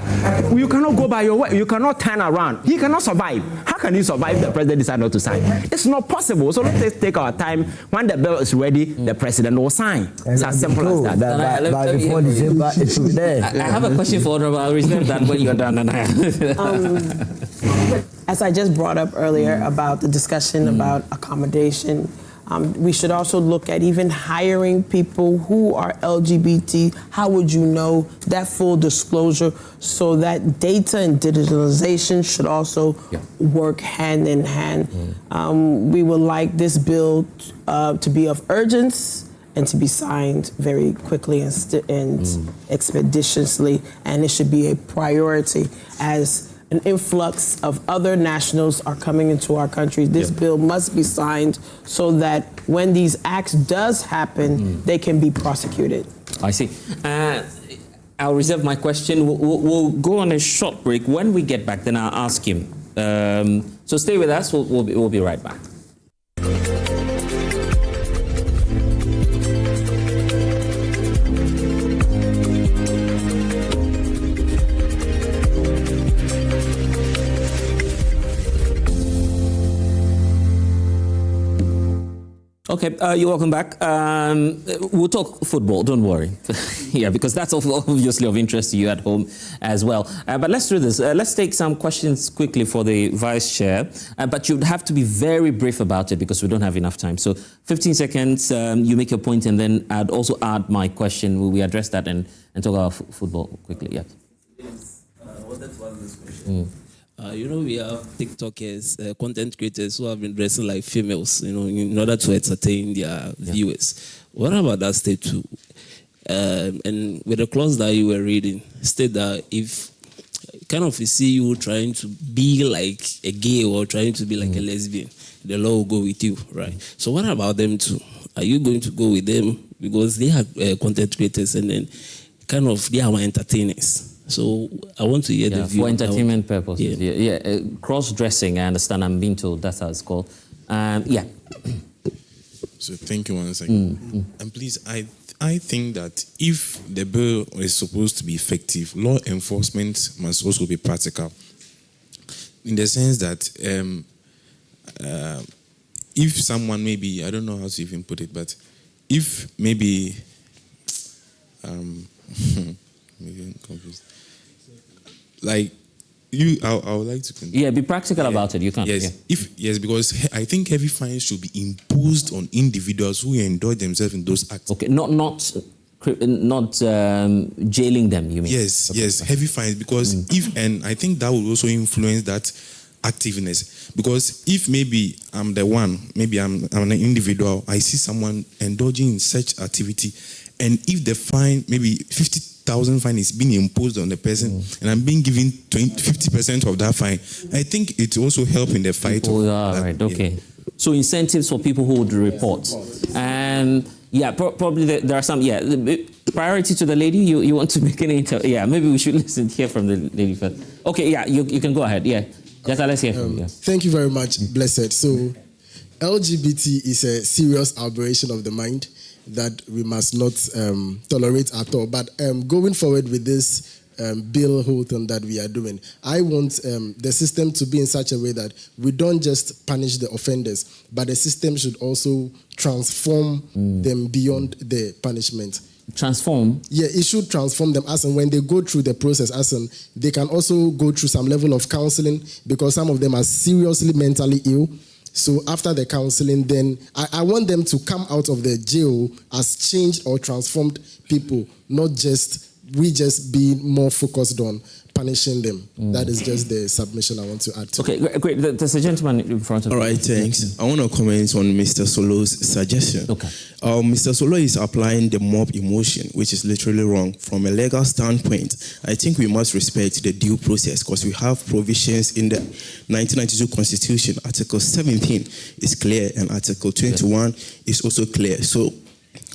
you cannot go by your way. You cannot turn around. He cannot survive. How can you survive if the president decides not to sign? It's not possible. So let's take our time. When the bill is ready, the president will sign. It's as simple as that. By before December, it will be there. I have a question for Honorable. I'll reserve that when you're done. As I just brought up earlier about the discussion about accommodation, we should also look at even hiring people who are LGBT. How would you know that full disclosure? So that data and digitalization should also work hand in hand. We would like this bill to be of urgency and to be signed very quickly and expeditiously, and it should be a priority as an influx of other nationals are coming into our country. This bill must be signed so that when these acts does happen, they can be prosecuted. I see. I'll reserve my question. We'll go on a short break. When we get back, then I'll ask him. So stay with us. We'll be right back. Okay, you're welcome back. We'll talk football, don't worry. Because that's obviously of interest to you at home as well. But let's do this. Let's take some questions quickly for the Vice Chair. But you'd have to be very brief about it because we don't have enough time. So 15 seconds, you make your point, and then I'd also add my question. Will we address that and talk about football quickly? Yes. I wanted to ask this question. We have TikTokers, content creators who have been dressing like females, in order to entertain their viewers. What about that state too? And with the clause that you were reading, state that if we see you trying to be like a gay or trying to be like a lesbian, the law will go with you, right? So what about them too? Are you going to go with them? Because they have content creators and then they are entertainers. So I want to hear the view. For entertainment purposes. Cross-dressing, I understand. I'm being told that's how it's called. So thank you once again. And please, I think that if the bill is supposed to be effective, law enforcement must also be practical. In the sense that if someone maybe, I don't know how to even put it, but if maybe, maybe I'm confused. Like I would like to continue. Be practical about it. You can. Yes, because I think heavy fines should be imposed on individuals who enjoy themselves in those acts. Okay, not jailing them. You mean? Yes, heavy fines, because and I think that will also influence that activeness. Because if maybe I'm the one, maybe I'm an individual, I see someone indulging in such activity, and if the fine, maybe 50,000 fine is being imposed on the person, and I'm being given 50% of that fine, I think it also help in the fight. Right, okay. So incentives for people who would report. And yeah, probably there are some, priority to the lady, you want to make any, maybe we should hear from the lady first. Okay, you can go ahead, Just let's hear from you. Thank you very much, Blessed. So LGBT is a serious aberration of the mind that we must not tolerate at all. But going forward with this bill Holton that we are doing, I want the system to be in such a way that we don't just punish the offenders, but the system should also transform them beyond the punishment. Transform? Yeah, it should transform them, as and when they go through the process, as and they can also go through some level of counseling, because some of them are seriously mentally ill. So after the counseling, then I want them to come out of the jail as changed or transformed people, not just being more focused on punishing them. That is just the submission I want to add to. Okay, great. There's a gentleman in front of you. All right, thanks. I want to comment on Mr. Solo's suggestion. Okay. Mr. Solo is applying the mob emotion, which is literally wrong. From a legal standpoint, I think we must respect the due process, because we have provisions in the 1992 Constitution. Article 17 is clear, and Article 21 is also clear. So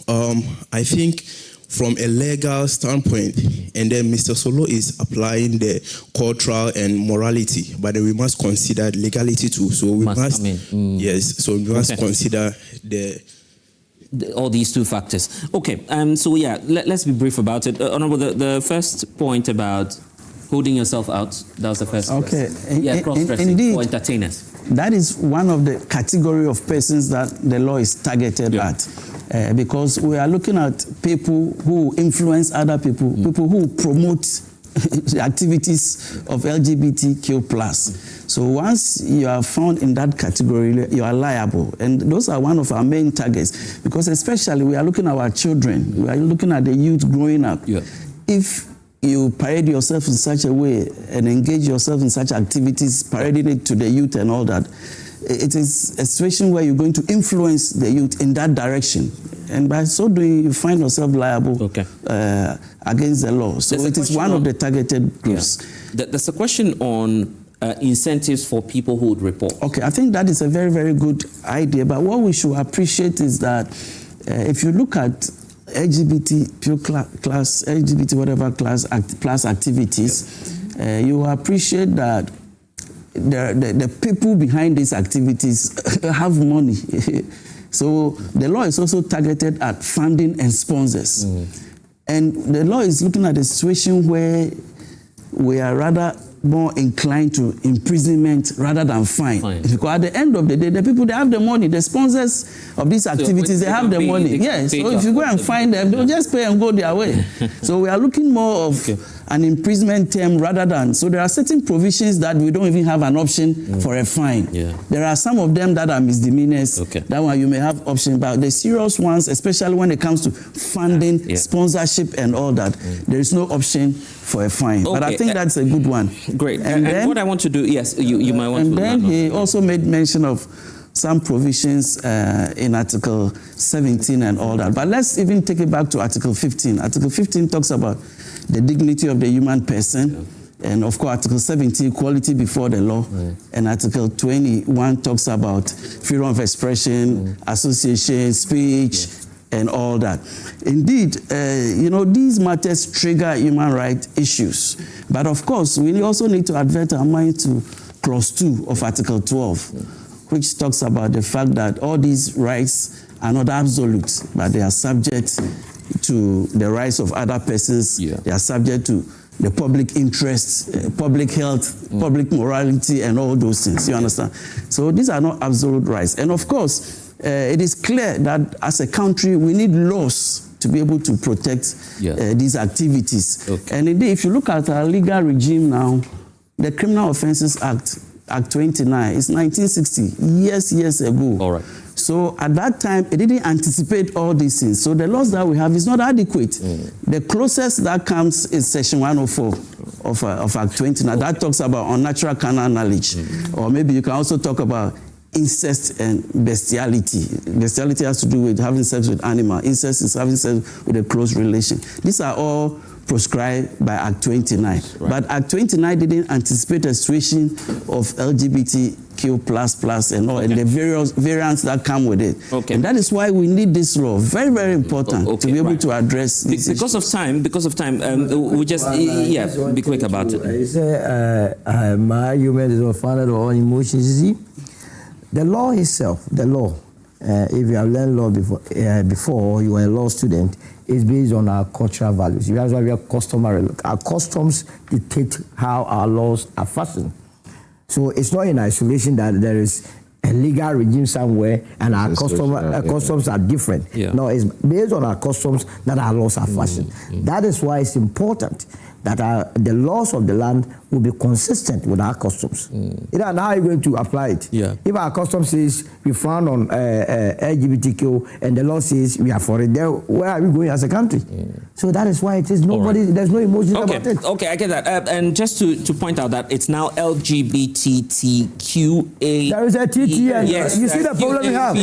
I think from a legal standpoint, and then Mr. Solo is applying the cultural and morality, but then we must consider legality too. So we must so we must consider all these two factors. Okay, let's be brief about it. Honorable, the first point about holding yourself out, that was the first question. Cross-dressing for entertainers. That is one of the category of persons that the law is targeted at. Because we are looking at people who influence other people, people who promote the activities of LGBTQ+. So once you are found in that category, you are liable. And those are one of our main targets. Because especially we are looking at our children, we are looking at the youth growing up. If you parade yourself in such a way and engage yourself in such activities, parading it to the youth and all that, it is a situation where you're going to influence the youth in that direction. And by so doing, you find yourself liable against the law. So it is one of the targeted groups. There's a question on incentives for people who would report. Okay, I think that is a very, very good idea. But what we should appreciate is that if you look at LGBT whatever class activities, you appreciate that the people behind these activities have money. So the law is also targeted at funding and sponsors. And the law is looking at a situation where we are rather more inclined to imprisonment rather than fine. Because at the end of the day, the people, they have the money. The sponsors of these activities, they have the money. Yes, so if you go and find them, they'll just pay and go their way. So we are looking more of an imprisonment term rather than, so there are certain provisions that we don't even have an option for a fine. There are some of them that are misdemeanors. That one you may have option, but the serious ones, especially when it comes to funding, sponsorship and all that, there is no option for a fine. But I think that's a good one. Great. And then, what I want to do, you might want to. And then he also made mention of some provisions in Article 17 and all that. But let's even take it back to Article 15. Article 15 talks about the dignity of the human person. And of course, Article 17, equality before the law. And Article 21 talks about freedom of expression, association, speech, and all that. Indeed, these matters trigger human rights issues. But of course, we also need to advert our mind to Clause 2 of Article 12, which talks about the fact that all these rights are not absolute, but they are subject to the rights of other persons. They are subject to the public interest, public health, public morality, and all those things. You understand? So these are not absolute rights. And of course, it is clear that as a country, we need laws to be able to protect these activities. And indeed, if you look at our legal regime now, the Criminal Offences Act, Act 29, is 1960, years ago. So at that time, it didn't anticipate all these things. So the laws that we have is not adequate. The closest that comes is Section 104 of Act 29. That talks about unnatural carnal knowledge. Or maybe you can also talk about incest and bestiality. Bestiality has to do with having sex with animal. Incest is having sex with a close relation. These are all proscribed by Act 29. Right. But Act 29 didn't anticipate a situation of LGBTQ++ and all, and the various variants that come with it. Okay. And that is why we need this law. Very, very important to be able to address this because of time, we just, be quick about it. My argument is not founded on emotions. You see, the law itself, if you have learned law before you were a law student, is based on our cultural values. That's why we are customary. Our customs dictate how our laws are fashioned. So it's not in isolation that there is a legal regime somewhere and our customs are different. Yeah. No, it's based on our customs that our laws are fashioned. That is why it's important that the laws of the land will be consistent with our customs. And how are you going to apply it? Yeah. If our custom says we frown on LGBTQ and the law says we are for it, then where are we going as a country? So that is why it is there's no emotion about it. Okay, I get that. And just to point out that it's now LGBTQA. There is a TT. Yes, you see the problem we have. At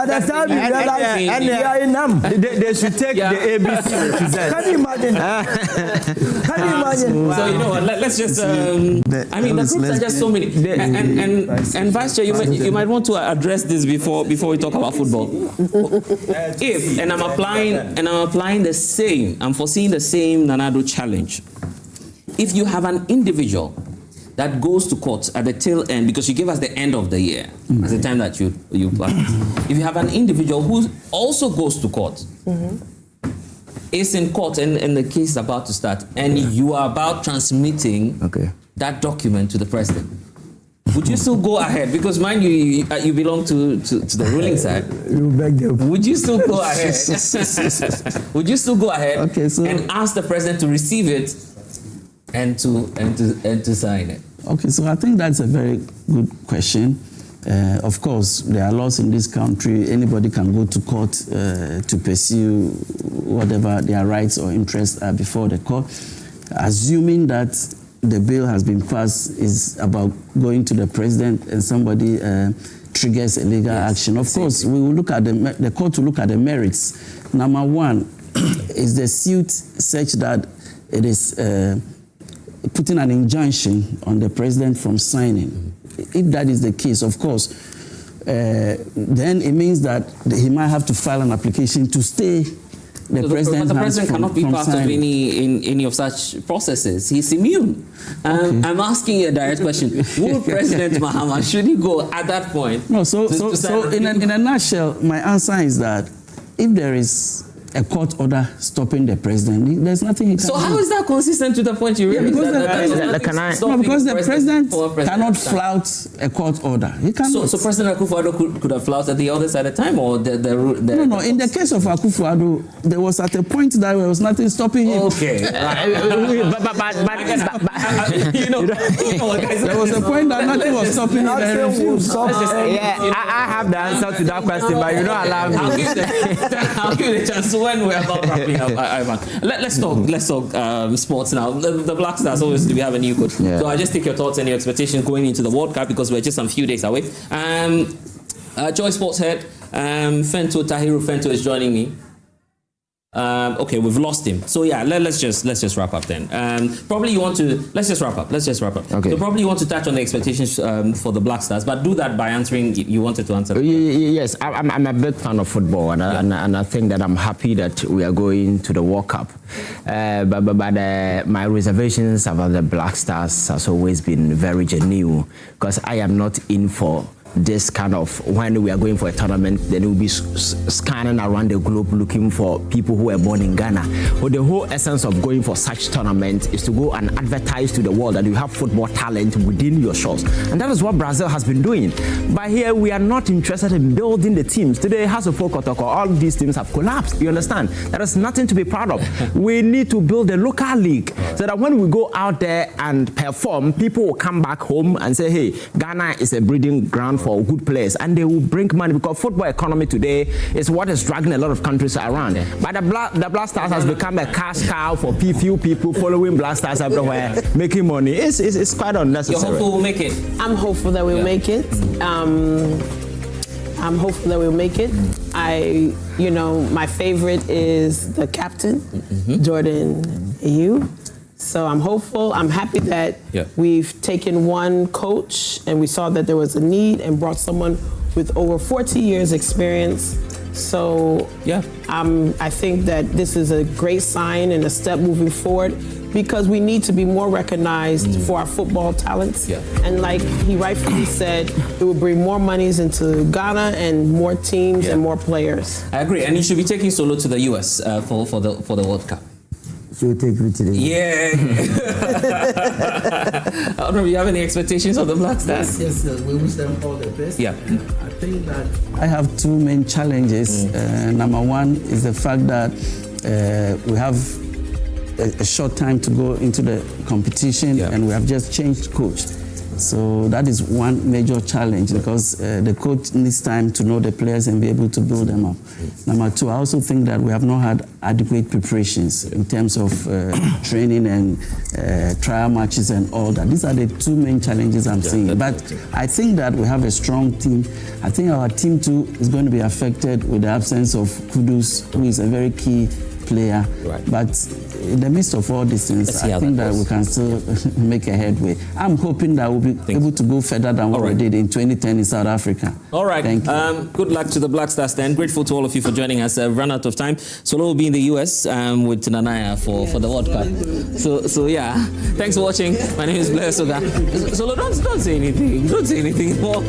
the time you realize we are in them. They should take the ABC represent. Can you imagine? Can you imagine? So you know what? Let's just. I mean, the groups are just so many. And Vice Chair, you might want to address this before we talk about football. If I'm applying the same, I'm foreseeing the same Nanado challenge. If you have an individual that goes to court at the tail end, because you give us the end of the year as the time that you apply. If you have an individual who also goes to court. Is in court and the case is about to start, and you are about transmitting that document to the president, would you still go ahead? Because mind you belong to the ruling side. You beg them. Would you still go ahead? Would you still go ahead and ask the president to receive it and to sign it? Okay, so I think that's a very good question. Of course, there are laws in this country. Anybody can go to court to pursue whatever their rights or interests are before the court. Assuming that the bill has been passed is about going to the president and somebody triggers a legal action. Of course, we will look at the court will look at the merits. Number one, is the suit such that it is putting an injunction on the president from signing. If that is the case, of course, then it means that he might have to file an application to stay the president cannot be part of any of such processes. He's immune. I'm asking you a direct question. Will President Mahama, should he go at that point? No, so in a nutshell, my answer is that if there is a court order stopping the president, there's nothing he can do. So how is that consistent to the point you raised? Because the president cannot flout a court order. He cannot. So President Akufo-Addo could have flouted the others at the time, or No. In the case of Akufo-Addo, there was at a point that there was nothing stopping him. Okay. There was a point that nothing was stopping him. I have the answer to that question, but you don't allow me. I'll give you a chance. When we're about wrapping up, Ivan, let's talk sports now. The Black Stars, obviously, we have a new coach. So I just take your thoughts and your expectations going into the World Cup, because we're just a few days away. Joy Sports head Tahiru Fento is joining me. Okay, we've lost him. So yeah, let's just wrap up then. Probably you want to let's just wrap up. Okay. So probably you want to touch on the expectations for the Black Stars, but do that by answering. You wanted to answer. Yes, I'm a big fan of football, and I think that I'm happy that we are going to the World Cup. But my reservations about the Black Stars has always been very genuine, because I am not in for this kind of, when we are going for a tournament, then we'll be scanning around the globe looking for people who were born in Ghana. But the whole essence of going for such tournament is to go and advertise to the world that you have football talent within your shores. And that is what Brazil has been doing. But here we are not interested in building the teams. Today, Hasofo Kotoko, all these teams have collapsed. You understand? There is nothing to be proud of. We need to build a local league so that when we go out there and perform, people will come back home and say, hey, Ghana is a breeding ground for for good players, and they will bring money, because football economy today is what is dragging a lot of countries around. But the Black Stars has become a cash cow for few people following Black Stars everywhere, making money. It's quite unnecessary. You're hopeful we'll make it? I'm hopeful that we'll make it. I'm hopeful that we'll make it. My favorite is the captain, Jordan Ayew. So I'm hopeful. I'm happy that we've taken one coach and we saw that there was a need and brought someone with over 40 years experience. So I think that this is a great sign and a step moving forward, because we need to be more recognized for our football talents. And like he rightfully said, it will bring more monies into Ghana and more teams and more players. I agree, and you should be taking Solo to the US for the World Cup. So take me to the I don't know if you have any expectations of the Black Stars. Yes, we wish them all the best. Yeah. I think that I have two main challenges. Number one is the fact that we have a short time to go into the competition, and we have just changed coach. So that is one major challenge, because the coach needs time to know the players and be able to build them up. Number two, I also think that we have not had adequate preparations in terms of training and trial matches and all that. These are the two main challenges I'm seeing. But I think that we have a strong team. I think our team too is going to be affected with the absence of Kudus, who is a very key player. But in the midst of all these things, I think that we can still make a headway. I'm hoping that we'll be able to go further than what we did in 2010 in South Africa. All right. Thank you. Good luck to the Black Stars then. Grateful to all of you for joining us. Run out of time. Solo will be in the US with Nanaya for the World Cup. So yeah. Thanks for watching. My name is Blair Soga. Solo, don't say anything. Don't say anything more.